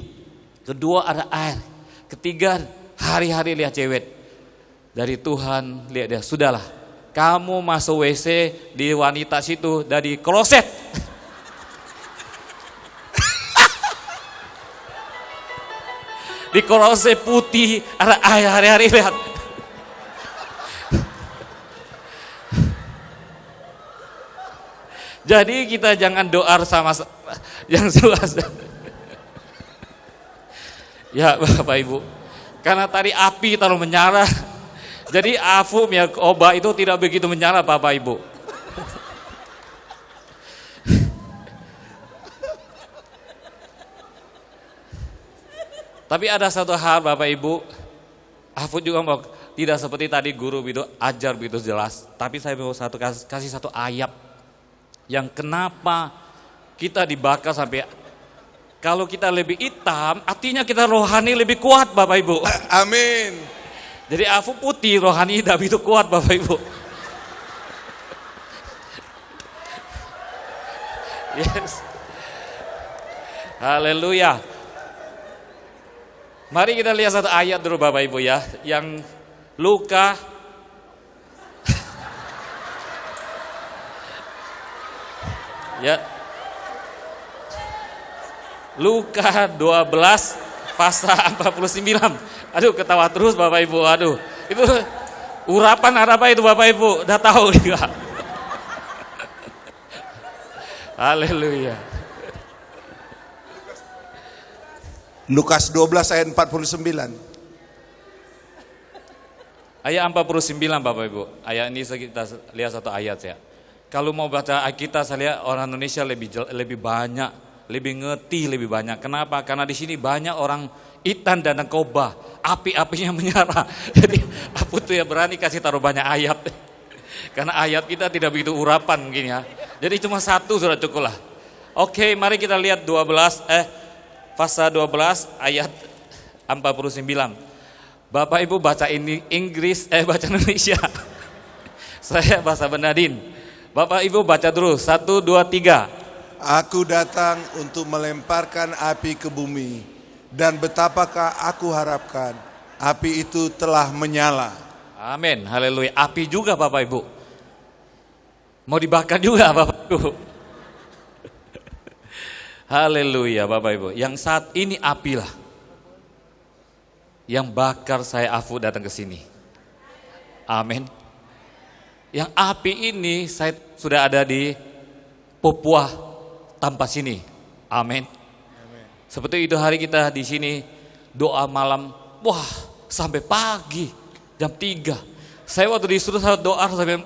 2, ada air. 3, hari-hari lihat cewek. Dari Tuhan, lihat dia, sudahlah. Kamu masuk WC di wanita situ, dari kloset. Di kloset putih, ada air, hari-hari lihat. Jadi kita jangan doa sama yang suasa. Ya Bapak Ibu, karena tadi api terlalu menyala, jadi afum ya obat itu tidak begitu menyala Bapak Ibu. Tapi ada satu hal Bapak Ibu, afum juga mau tidak seperti tadi guru itu ajar begitu jelas, tapi saya mau kasih satu ayat yang kenapa kita dibakar sampai kalau kita lebih hitam, artinya kita rohani lebih kuat Bapak Ibu. Amin. Jadi aku putih, rohani tidak begitu kuat Bapak Ibu. Yes. Haleluya. Mari kita lihat satu ayat dulu Bapak Ibu ya, yang Luka ya. Luka 12 pasal 49. Aduh ketawa terus Bapak Ibu. Aduh. Itu urapan apa itu Bapak Ibu? Udah tahu juga. Haleluya. Lukas 12 ayat 49. Ayat 49 Bapak Ibu. Ayat ini kita lihat satu ayat ya. Kalau mau baca kita saya lihat orang Indonesia lebih banyak, lebih ngerti lebih banyak. Kenapa? Karena di sini banyak orang itan dan narkoba, api-apinya menyala. Jadi aku tuh ya berani kasih taruh banyak ayat. Karena ayat kita tidak begitu urapan mungkin ya. Jadi cuma 1 sudah cukup lah. Oke, mari kita lihat pasal 12 ayat 49. Bapak Ibu baca ini Inggris, baca Indonesia. Saya bahasa Bernardin. Bapak Ibu baca dulu, 1, 2, 3. Aku datang untuk melemparkan api ke bumi, dan betapakah aku harapkan api itu telah menyala. Amin, haleluya. Api juga Bapak Ibu. Mau dibakar juga Bapak Ibu. Haleluya Bapak Ibu. Yang saat ini apilah yang bakar saya Afu datang ke sini. Amin. Yang api ini saya sudah ada di Papua tanpa sini. Amin. Seperti itu hari kita di sini doa malam, wah sampai pagi jam 3. Saya waktu disuruh saya doa sampai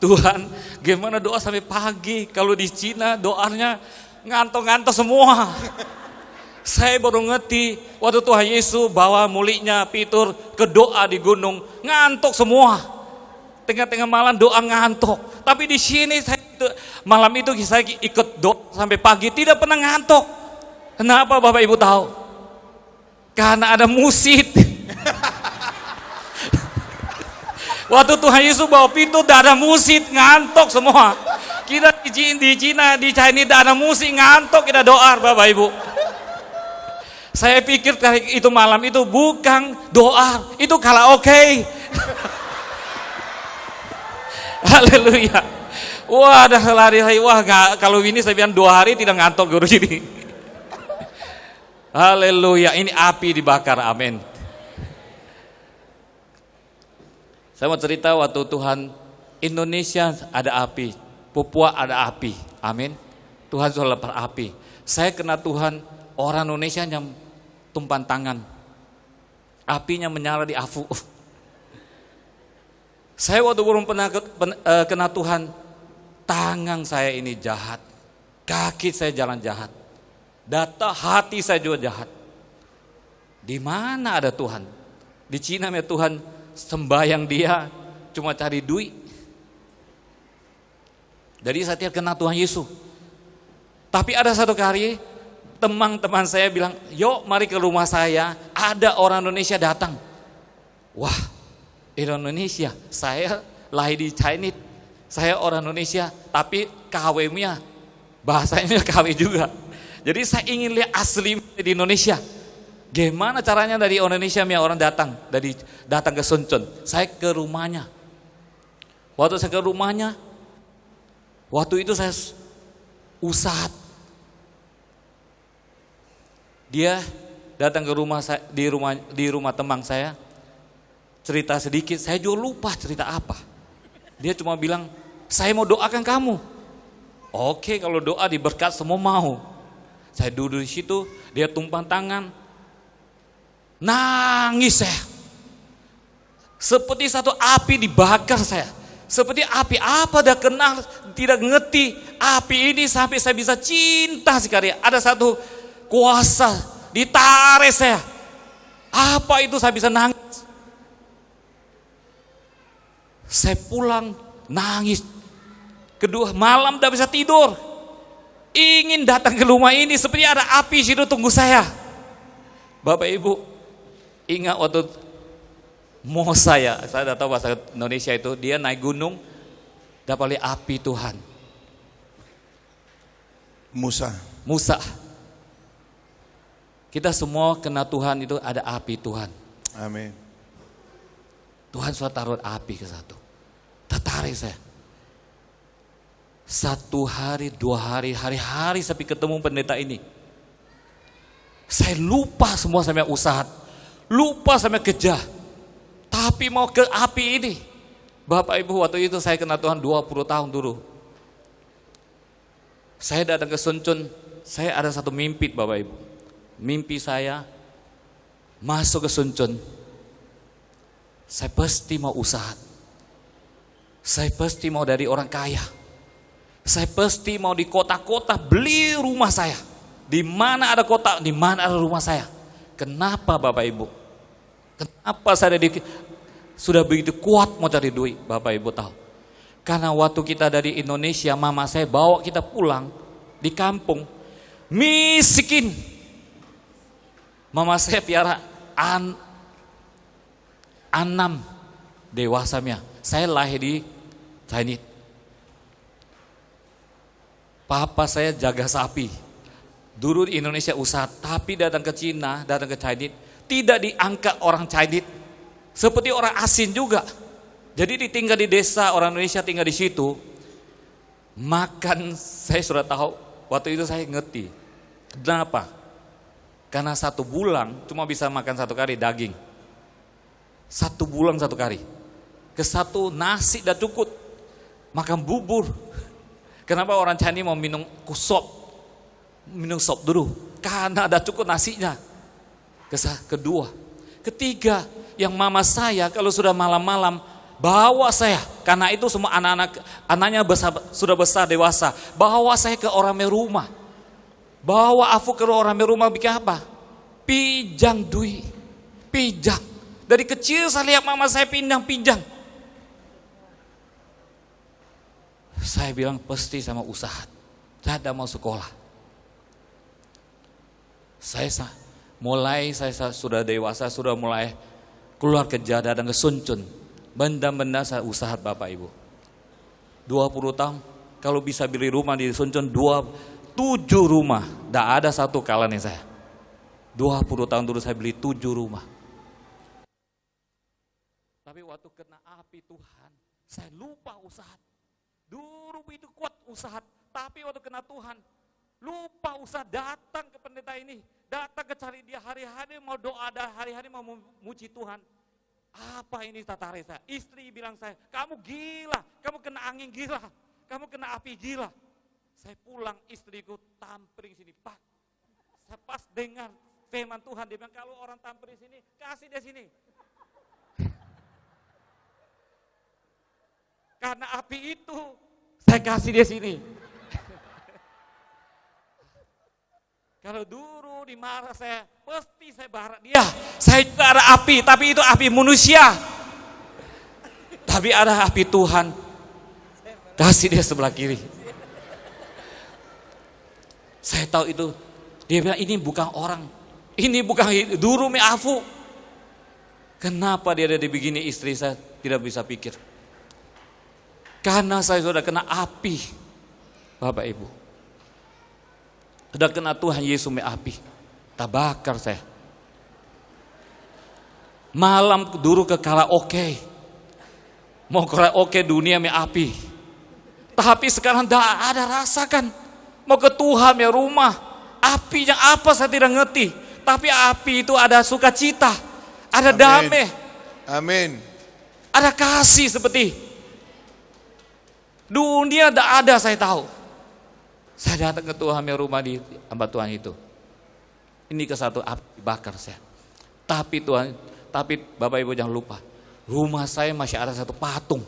Tuhan, gimana doa sampai pagi? Kalau di Cina doanya ngantok-ngantok semua. Saya baru ngerti waktu Tuhan Yesus bawa muliknya Peter ke doa di gunung, ngantuk semua. Tengah-tengah malam doa ngantuk. Tapi di sini saya malam itu saya ikut doa sampai pagi tidak pernah ngantuk. Kenapa Bapak Ibu tahu? Karena ada musik. Waktu Tuhan Yesus bawa pintu tidak ada musik, ngantuk semua. Kita di Cina, di China tidak ada musik, ngantuk kita doa Bapak Ibu. Saya pikir itu malam itu bukan doa, itu karaoke. Haleluya. Wah, dah lari. Wah, kalau ini saya bilang 2 hari tidak ngantuk guru ini. Haleluya, ini api dibakar. Amin. Saya mau cerita waktu Tuhan Indonesia ada api, Papua ada api. Amin. Tuhan sudah lepar api. Saya kena Tuhan, orang Indonesia yang tumpan tangan. Apinya menyala di Afu. Saya waktu belum pernah kena Tuhan, tangan saya ini jahat, kaki saya jalan jahat, data hati saya juga jahat. Di mana ada Tuhan? Di Cina ya Tuhan sembahyang dia cuma cari duit. Jadi saya tidak kenal Tuhan Yesus. Tapi ada satu kali Teman-teman saya bilang, yuk mari ke rumah saya, ada orang Indonesia datang. Wah, Indonesia, saya lahir di Chinese, saya orang Indonesia, tapi KW-nya, bahasanya KW juga. Jadi saya ingin lihat asli di Indonesia. Gimana caranya dari Indonesia orang datang, datang ke Suncheon. Saya ke rumahnya. Waktu saya ke rumahnya, waktu itu saya usaha. Dia datang ke rumah saya, di rumah teman saya, cerita sedikit, saya juga lupa cerita apa. Dia cuma bilang, saya mau doakan kamu. Oke, kalau doa diberkat semua mau. Saya duduk di situ, dia tumpang tangan, nangis saya. Seperti satu api dibakar saya. Seperti api apa dah kenal, tidak ngerti. Api ini sampai saya bisa cinta sekali. Ada satu kuasa ditarik saya. Apa itu saya bisa nangis. Saya pulang nangis. Kedua malam tidak bisa tidur. Ingin datang ke rumah ini seperti ada api situ tunggu saya. Bapak Ibu, ingat waktu saya tidak tahu bahasa Indonesia itu, dia naik gunung dapat lihat api Tuhan. Musa. Kita semua kena Tuhan itu ada api Tuhan. Amin. Tuhan sudah taruh api ke satu. Tertarik saya. 1 hari, 2 hari, hari-hari sampai ketemu pendeta ini. Saya lupa semua sampai usaha. Lupa sampai kerja. Tapi mau ke api ini. Bapak Ibu, waktu itu saya kena Tuhan 20 tahun dulu. Saya datang ke Suncheon, saya ada satu mimpi Bapak Ibu. Mimpi saya masuk ke Suncheon. Saya pasti mau usaha. Saya pasti mau dari orang kaya. Saya pasti mau di kota-kota beli rumah saya. Di mana ada kota, di mana ada rumah saya. Kenapa Bapak Ibu? Kenapa saya sudah begitu kuat mau cari duit? Bapak Ibu tahu. Karena waktu kita dari Indonesia, mama saya bawa kita pulang di kampung. Miskin. Mama saya piara 6 dewasanya. Saya lahir di Chinese. Papa saya jaga sapi. Dulu di Indonesia usaha, tapi datang ke Cina, datang ke Chinese, tidak diangkat orang Chinese. Seperti orang asing juga. Jadi ditinggal di desa, orang Indonesia tinggal di situ. Makan, saya sudah tahu, waktu itu saya ngerti. Kenapa? Karena 1 bulan cuma bisa makan 1 kali daging. 1 bulan 1 kali. Ke satu nasi dah cukup. Makan bubur. Kenapa orang Chinese mau minum sop? Minum sop dulu. Karena dah cukup nasinya. Kedua. Ketiga, yang mama saya kalau sudah malam-malam bawa saya. Karena itu semua anaknya sudah besar dewasa. Bawa saya ke orang rumah. Bawa aku ke orang rumah bikin apa? Pinjang duit. Pinjang. Dari kecil saya lihat mama saya pinjang. Saya bilang pasti sama usaha. Saya tidak mau sekolah. Saya sudah dewasa, sudah mulai keluar kerja, datang ke Suncheon. Benda-benda saya usaha Bapak Ibu. 20 tahun, kalau bisa beli rumah di Suncheon 7 rumah. Tidak ada satu kalah nih saya. 20 tahun dulu saya beli 7 rumah. Tapi waktu kena api Tuhan, saya lupa usaha. Dulu itu kuat usaha, tapi waktu kena Tuhan, lupa usaha, datang ke pendeta ini, datang ke cari dia hari-hari mau doa, hari-hari mau memuji Tuhan. Apa ini tertarik saya? Istri bilang saya, kamu gila, kamu kena angin gila, kamu kena api gila. Saya pulang, istriku tampering sini, Pak. Saya pas dengar firman Tuhan, dia bilang kalau orang tampering sini, kasih dia sini. Karena api itu, saya kasih dia sini. Kalau dulu dimarah saya, pasti saya barak dia. Saya juga ada api, tapi itu api manusia. Tapi ada api Tuhan. Kasih dia sebelah kiri. Saya tahu itu Dia bilang ini bukan orang, ini bukan duru me afu. Kenapa dia ada di begini, istri saya tidak bisa pikir. Karena saya sudah kena api, Bapak Ibu. Sudah kena Tuhan Yesus me api, tak bakar saya. Malam dulu ke karaoke, mau karaoke dunia me api. Tapi sekarang tidak ada rasakan. Mau ke Tuhan ya rumah, apinya apa saya tidak ngerti. Tapi api itu ada sukacita, ada damai, Amin. ada kasih seperti dunia tidak ada saya tahu. Saya datang ke Tuhan ya rumah di hamba Tuhan itu. Ini ke satu api bakar saya. Tapi Bapak Ibu jangan lupa, rumah saya masih ada satu patung.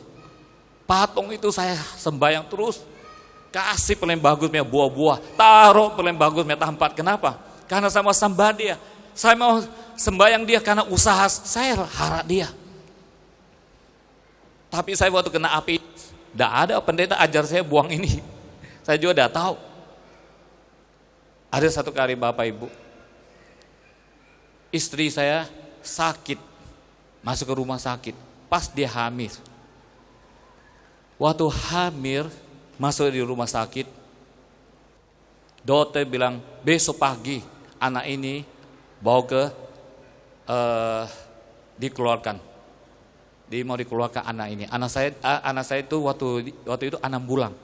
Patung itu saya sembahyang terus. Kasih paling bagusnya buah-buah, taruh paling bagusnya tempat. Kenapa? Karena saya mau sembah dia. Saya mau sembahyang dia karena usaha saya harap dia. Tapi saya waktu kena api, tidak ada pendeta ajar saya buang ini. Saya juga tidak tahu. Ada satu kali Bapak Ibu, istri saya sakit, masuk ke rumah sakit, pas dia hamil. Waktu hamil, masuk di rumah sakit, dokter bilang besok pagi anak ini bawa ke dikeluarkan, mau dikeluarkan anak ini. Anak saya itu waktu itu 6 bulan.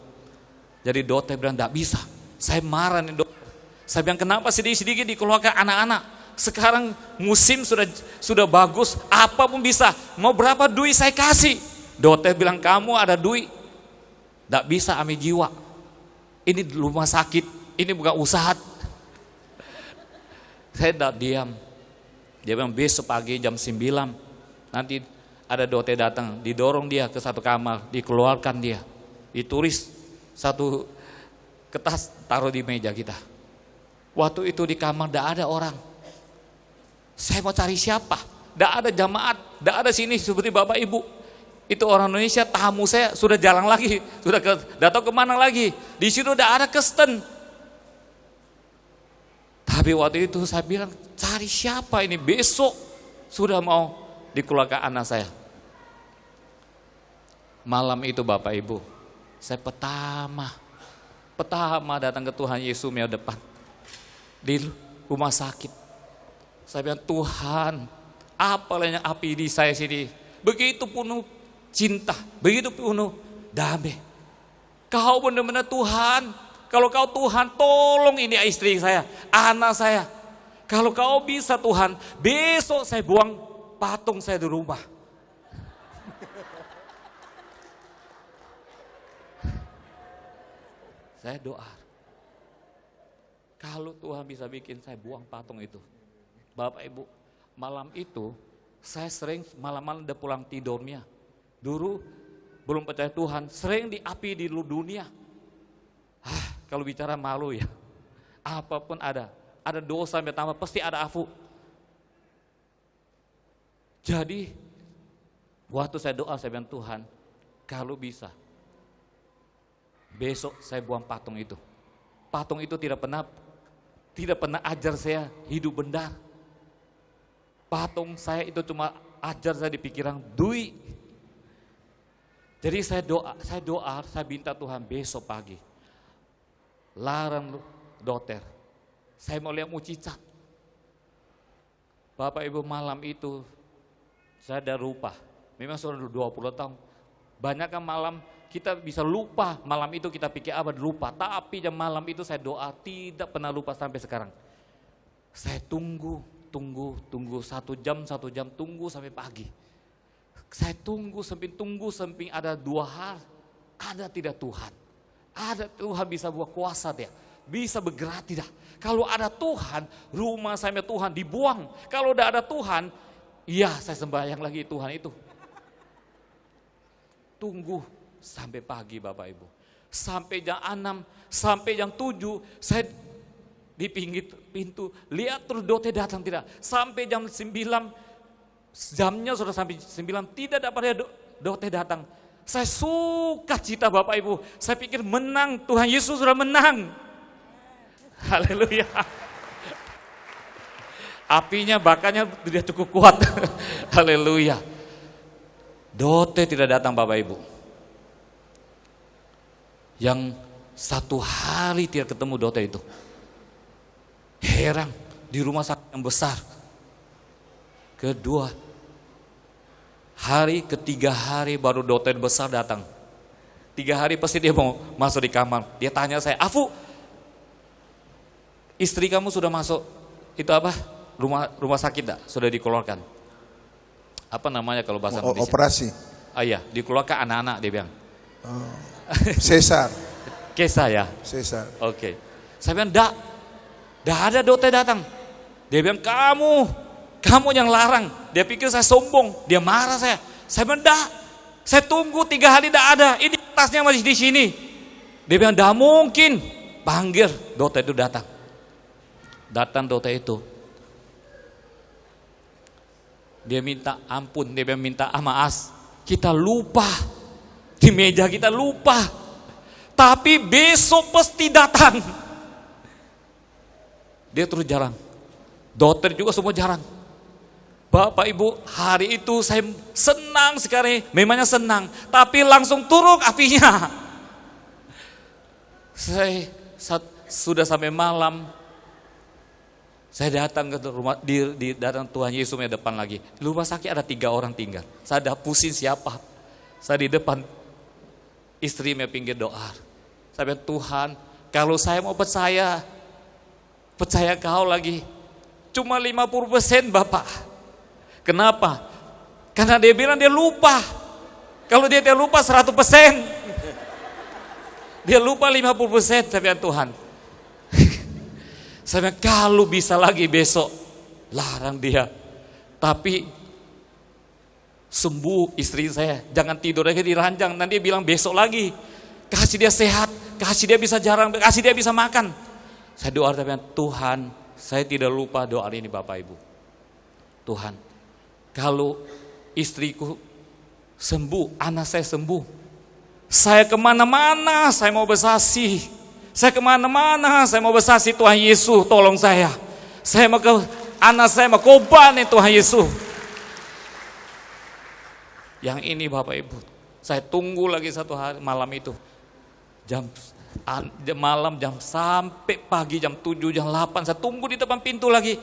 Jadi dokter bilang tidak bisa. Saya marah nih dokter. Saya bilang kenapa sedikit dikeluarkan anak-anak? Sekarang musim sudah bagus, apapun bisa. Mau berapa duit saya kasih? Dokter bilang kamu ada duit. Tidak bisa ambil jiwa. Ini di rumah sakit, ini bukan usaha. Saya tidak diam. Dia bilang besok pagi jam 9 nanti ada dokter datang, didorong dia ke satu kamar, dikeluarkan dia, ditulis satu kertas taruh di meja kita. Waktu itu di kamar tidak ada orang. Saya mau cari siapa? Tidak ada jamaat, tidak ada sini seperti Bapak Ibu. Itu orang Indonesia, tamu saya sudah jalan lagi, sudah datang kemana lagi. Di situ udah ada Kristen. Tapi waktu itu saya bilang, cari siapa ini? Besok sudah mau dikeluarkan anak saya. Malam itu Bapak Ibu, saya pertama datang ke Tuhan Yesus yang depan. Di rumah sakit. Saya bilang, Tuhan, apalah yang api di saya sini. Begitu penuh cinta, begitu penuh damai. Kau benar-benar Tuhan. Kalau kau Tuhan, tolong ini istri saya, anak saya. Kalau kau bisa Tuhan, besok saya buang patung saya di rumah. Saya doa. Kalau Tuhan bisa bikin saya buang patung itu. Bapak Ibu, malam itu saya sering malam-malam udah pulang tidurnya. Dulu belum percaya Tuhan, sering diapi di dunia. Kalau bicara malu ya, apapun ada dosa tambah pasti ada afu. Jadi waktu saya doa saya bilang Tuhan, kalau bisa besok saya buang patung itu. Patung itu tidak pernah ajar saya hidup benar. Patung saya itu cuma ajar saya di pikiran duit. Jadi saya doa, saya minta Tuhan besok pagi. Larang dokter. Saya mau lihat mujizat. Bapak Ibu malam itu saya ada lupa. Memang sudah 20 tahun. Banyak kan malam kita bisa lupa. Malam itu kita pikir apa lupa. Tapi jam malam itu saya doa tidak pernah lupa sampai sekarang. Saya tunggu 1 jam tunggu sampai pagi. Saya tunggu sampai ada 2 hal. Ada tidak Tuhan? Ada Tuhan bisa buat kuasa dia. Bisa bergerak tidak? Kalau ada Tuhan, rumah saya Tuhan dibuang. Kalau tidak ada Tuhan, iya saya sembahyang lagi Tuhan itu. Tunggu sampai pagi Bapak Ibu. Sampai jam 6, sampai jam 7, saya di pinggir pintu, lihat terus dokter datang tidak. Sampai jam 9, jamnya sudah sampai 9, tidak dapat dokter datang. Saya suka cita Bapak Ibu. Saya pikir menang, Tuhan Yesus sudah menang. Haleluya. Apinya, bakarnya tidak cukup kuat. Haleluya. Dote tidak datang Bapak Ibu. Yang satu hari tidak ketemu Dote itu. Heran, di rumah sakit yang besar. Kedua, ketiga hari baru Dote besar datang. 3 hari pasti dia mau masuk di kamar. Dia tanya saya, Afu, istri kamu sudah masuk, itu apa? Rumah sakit dah, sudah dikeluarkan. Apa namanya kalau bahasa Indonesia? Operasi. Ah iya, dikeluarkan anak-anak dia bilang. Sesar. Kesa ya? Sesar. Oke. Saya bilang, dah ada Dote datang. Dia bilang, kamu yang larang. Dia pikir saya sombong, dia marah saya. Saya bilang, saya tunggu 3 hari dah ada. Ini tasnya masih di sini. Dia bilang, dah mungkin. Panggil, Dote itu datang. Datang Dote itu. Dia minta ampun, dia minta maaf. Kita lupa, di meja kita lupa. Tapi besok pasti datang. Dia terus jalan. Dokter juga semua jalan. Bapak Ibu, hari itu saya senang sekali. Memangnya senang, tapi langsung turun apinya. Saya sudah sampai malam. Saya datang ke rumah, datang Tuhan Yesus di depan lagi. Di rumah sakit ada 3 orang tinggal. Saya ada pusing siapa. Saya di depan, istrinya pinggir doa. Saya bilang, Tuhan, kalau saya mau percaya kau lagi. Cuma 50% Bapak. Kenapa? Karena dia bilang dia lupa. Kalau dia lupa 100%. Dia lupa 50%. Saya bilang, Tuhan, saya bilang, kalau bisa lagi besok, larang dia. Tapi sembuh istri saya, jangan tidur lagi di ranjang. Nanti dia bilang besok lagi. Kasih dia sehat, kasih dia bisa jarang, kasih dia bisa makan. Saya doa, saya bilang, Tuhan, saya tidak lupa doa ini Bapak Ibu. Tuhan, kalau istriku sembuh, anak saya sembuh, saya kemana-mana saya mau bersaksi. Saya kemana-mana, saya mau bersaksi Tuhan Yesus, tolong saya. Saya mau ke anak saya, mau koban nih Tuhan Yesus. Yang ini Bapak Ibu, saya tunggu lagi 1 hari malam itu. Malam jam sampai pagi jam 7, jam 8, saya tunggu di depan pintu lagi.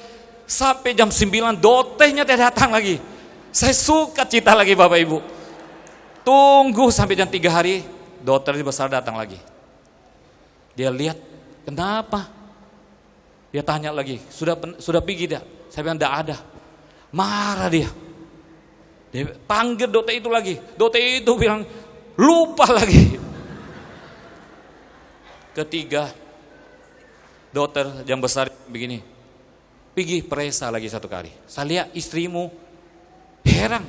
Sampai jam 9, Dotenya tidak datang lagi. Saya suka cita lagi Bapak Ibu. Tunggu sampai jam 3 hari, dokter besar datang lagi. Dia lihat, kenapa? Dia tanya lagi, sudah pergi dia? Saya bilang, tidak ada. Marah dia. Dia panggil dokter itu lagi. Dokter itu bilang, lupa lagi. Ketiga, dokter yang besar begini, pergi periksa lagi 1 kali. Saya lihat istrimu heran,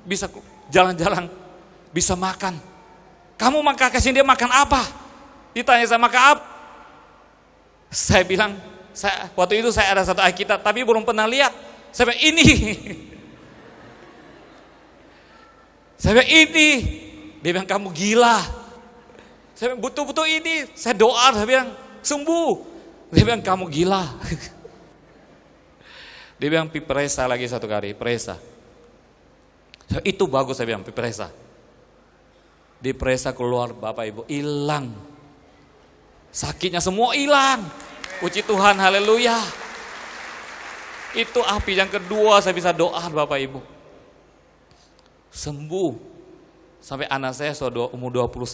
bisa jalan-jalan, bisa makan. Kamu kasih dia makan apa? Ditanya sama makan apa? Saya bilang, waktu itu saya ada 1 Alkitab, tapi belum pernah lihat. Saya bilang, ini. Saya bilang, ini. Dia bilang, kamu gila. Saya bilang, betul-betul ini. Saya doa, saya bilang, sembuh. Dia bilang, kamu gila. Dia bilang, periksa lagi 1 kali, periksa. Itu bagus, saya bilang, periksa. Diperiksa keluar Bapak Ibu, hilang. Sakitnya semua hilang. Puji Tuhan, haleluya. Itu api yang kedua saya bisa doa Bapak Ibu. Sembuh. Sampai anak saya sudah umur 21.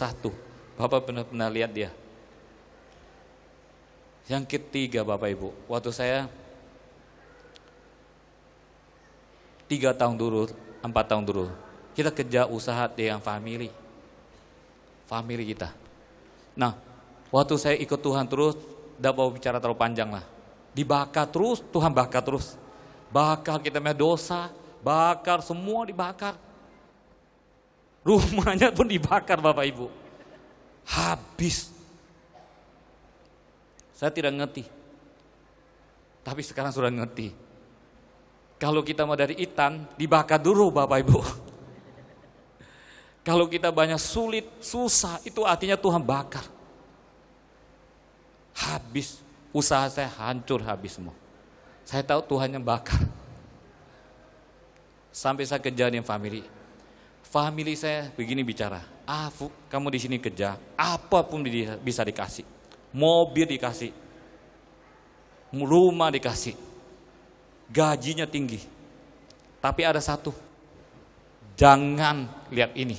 Bapak pernah lihat dia. Yang ketiga Bapak Ibu, waktu saya 3 tahun dulu, 4 tahun dulu, kita kerja usaha dengan family kita. Nah, waktu saya ikut Tuhan terus, tidak mau bicara terlalu panjang lah. Dibakar terus, Tuhan bakar terus. Bakar kita punya dosa, bakar semua dibakar. Rumahnya pun dibakar Bapak Ibu. Habis. Saya tidak ngerti. Tapi sekarang sudah ngerti. Kalau kita mau dari itan, dibakar dulu Bapak Ibu. Kalau kita banyak sulit, susah, itu artinya Tuhan bakar. Habis, usaha saya hancur habis semua. Saya tahu Tuhan yang bakar. Sampai saya kejadian family. Family saya begini bicara, Afu, kamu di sini kerja, apapun bisa dikasih. Mobil dikasih, rumah dikasih, gajinya tinggi. Tapi ada satu, jangan lihat ini.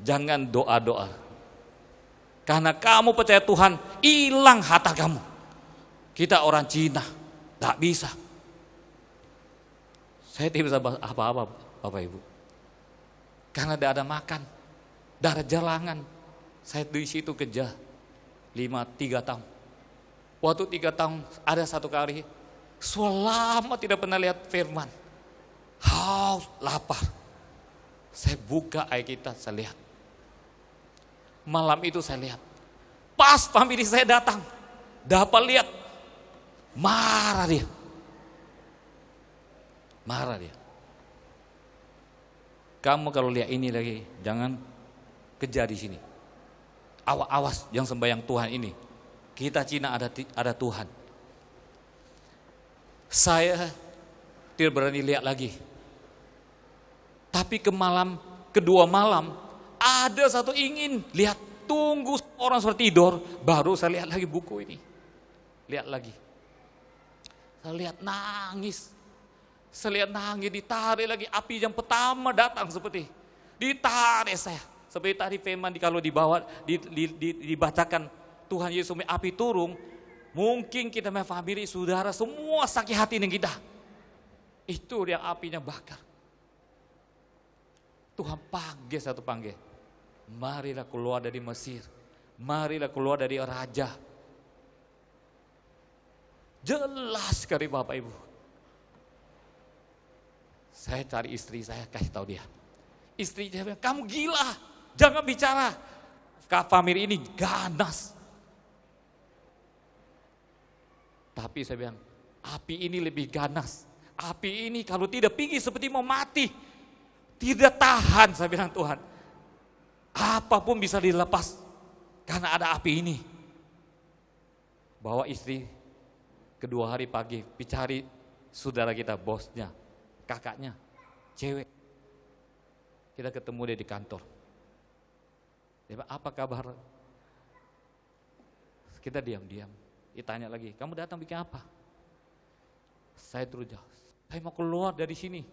Jangan doa-doa. Karena kamu percaya Tuhan, hilang harta kamu. Kita orang Cina, tak bisa. Saya tidak bisa apa-apa, Bapak Ibu. Karena tidak ada makan, tidak ada jalangan. Saya di situ kerja 3 tahun. Waktu 3 tahun ada satu kali, selama tidak pernah lihat firman. Haus, lapar. Saya buka Alkitab, saya lihat. Malam itu saya lihat. Pas family saya datang, dapat lihat. Marah dia. Marah dia. Kamu kalau lihat ini lagi, jangan kerja di sini. Awas yang sembahyang Tuhan ini. Kita Cina ada Tuhan. Saya tidak berani lihat lagi. Tapi kedua malam, ada satu ingin lihat. Tunggu orang sudah tidur, baru saya lihat lagi buku ini. Lihat lagi. Saya lihat nangis. Saya lihat nangis, ditarik lagi, api yang pertama datang seperti ditarik saya. Seperti tadi firman kalau dibawa, dibacakan Tuhan Yesus api turun, mungkin kita family, saudara semua sakit hati dengan kita. Itu yang apinya bakar. Tuhan panggil satu panggil. Marilah keluar dari Mesir. Marilah keluar dari raja. Jelas sekali Bapak Ibu. Saya cari istri saya, kasih tahu dia. Istri saya bilang, kamu gila, jangan bicara. Family ini ganas. Tapi saya bilang, api ini lebih ganas. Api ini kalau tidak pergi seperti mau mati. Tidak tahan, saya bilang Tuhan. Apapun bisa dilepas, karena ada api ini. Bawa istri, kedua hari pagi, cari saudara kita, bosnya. Kakaknya, cewek. Kita ketemu dia di kantor. Dia bilang, apa kabar? Kita diam-diam. Ditanya lagi, kamu datang bikin apa? Saya terus jawab, saya mau keluar dari sini.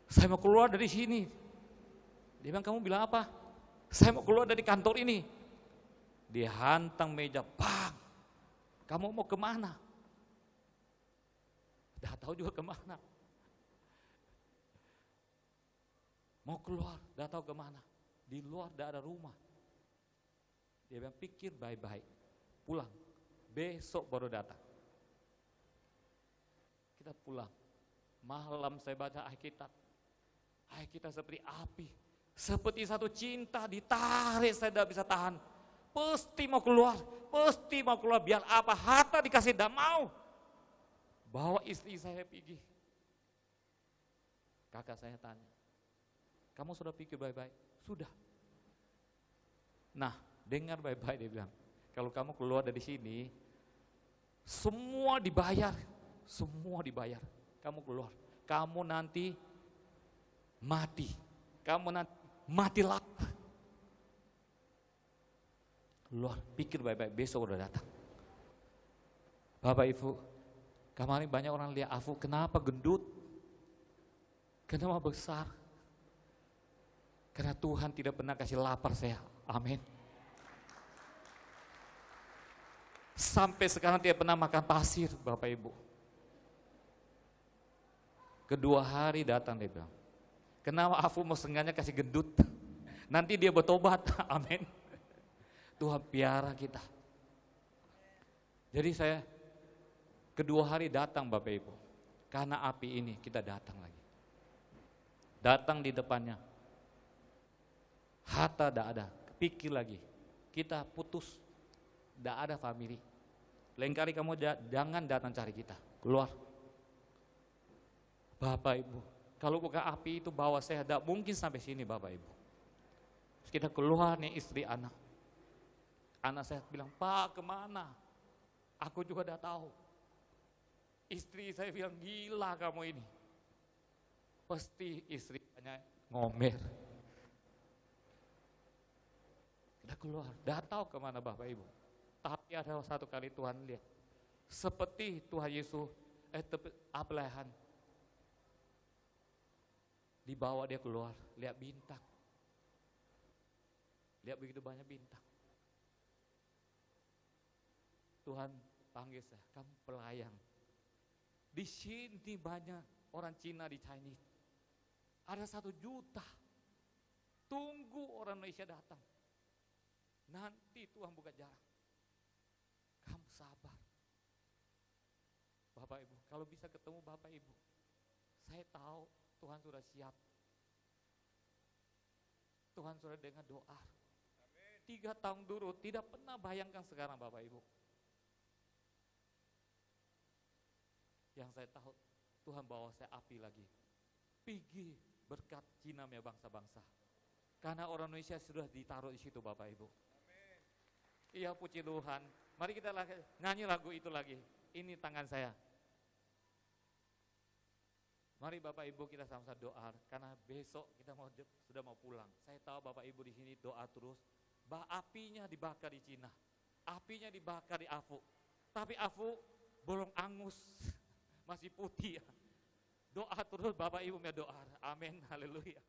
Saya mau keluar dari sini. Dia bilang, kamu bilang apa? Saya mau keluar dari kantor ini. Dia hantam meja, bang. Kamu mau kemana? Dah tahu juga kemana. Mau keluar, dah tahu kemana. Di luar dah ada rumah. Dia bilang, pikir baik-baik. Pulang, besok baru datang. Kita pulang. Malam saya baca Alkitab. Alkitab seperti api. Seperti satu cinta ditarik, saya tidak bisa tahan. Pasti mau keluar, biar apa, harta dikasih, tidak mau. Bawa istri saya pergi. Kakak saya tanya, kamu sudah pikir baik-baik? Sudah. Nah, dengar baik-baik, dia bilang, kalau kamu keluar dari sini, semua dibayar. Kamu keluar, kamu nanti mati. Kamu nanti mati lapar. Keluar, pikir baik-baik, besok udah datang. Bapak Ibu, kemarin banyak orang lihat Afu, kenapa gendut? Kenapa besar? Karena Tuhan tidak pernah kasih lapar saya. Amin. Sampai sekarang tidak pernah makan pasir, Bapak Ibu. Kedua hari datang dia bilang, kenapa Afu mau sengaja kasih gendut? Nanti dia bertobat. Amin. Tuhan piara kita. Jadi saya kedua hari datang Bapak Ibu. Karena api ini kita datang lagi. Datang di depannya. Harta tidak ada, pikir lagi. Kita putus, tidak ada family. Lain kali kamu jangan datang cari kita, keluar. Bapak Ibu, kalau bukan api itu bawa saya, tidak mungkin sampai sini Bapak Ibu. Kita keluar nih istri anak. Anak saya bilang, Pak kemana? Aku juga tidak tahu. Istri saya bilang, gila kamu ini. Pasti istrinya ngomer. Udah keluar, dah tahu kemana Bapak Ibu. Tapi ada satu kali Tuhan lihat, seperti Tuhan Yesus, Abraham, dibawa dia keluar, lihat bintang. Lihat begitu banyak bintang. Tuhan panggil saya, kamu pelayang. Di sini banyak orang Cina di Chinese. Ada 1 juta. Tunggu orang Indonesia datang. Nanti Tuhan buka jalan. Kamu sabar. Bapak Ibu, kalau bisa ketemu Bapak Ibu, saya tahu Tuhan sudah siap. Tuhan sudah dengar doa. 3 tahun dulu, tidak pernah bayangkan sekarang Bapak Ibu. Yang saya tahu, Tuhan bawa saya api lagi. Pergi berkat Cina ya bangsa-bangsa. Karena orang Indonesia sudah ditaruh di situ Bapak Ibu. Iya, puji Tuhan. Mari kita nyanyi lagu itu lagi. Ini tangan saya. Mari Bapak Ibu kita sama-sama doa. Karena besok kita sudah mau pulang. Saya tahu Bapak Ibu di sini doa terus. Apinya dibakar di Cina. Apinya dibakar di Afu. Tapi Afu belum angus. Masih putih ya. Doa terus Bapak Ibu ya doa. Amin. Haleluya.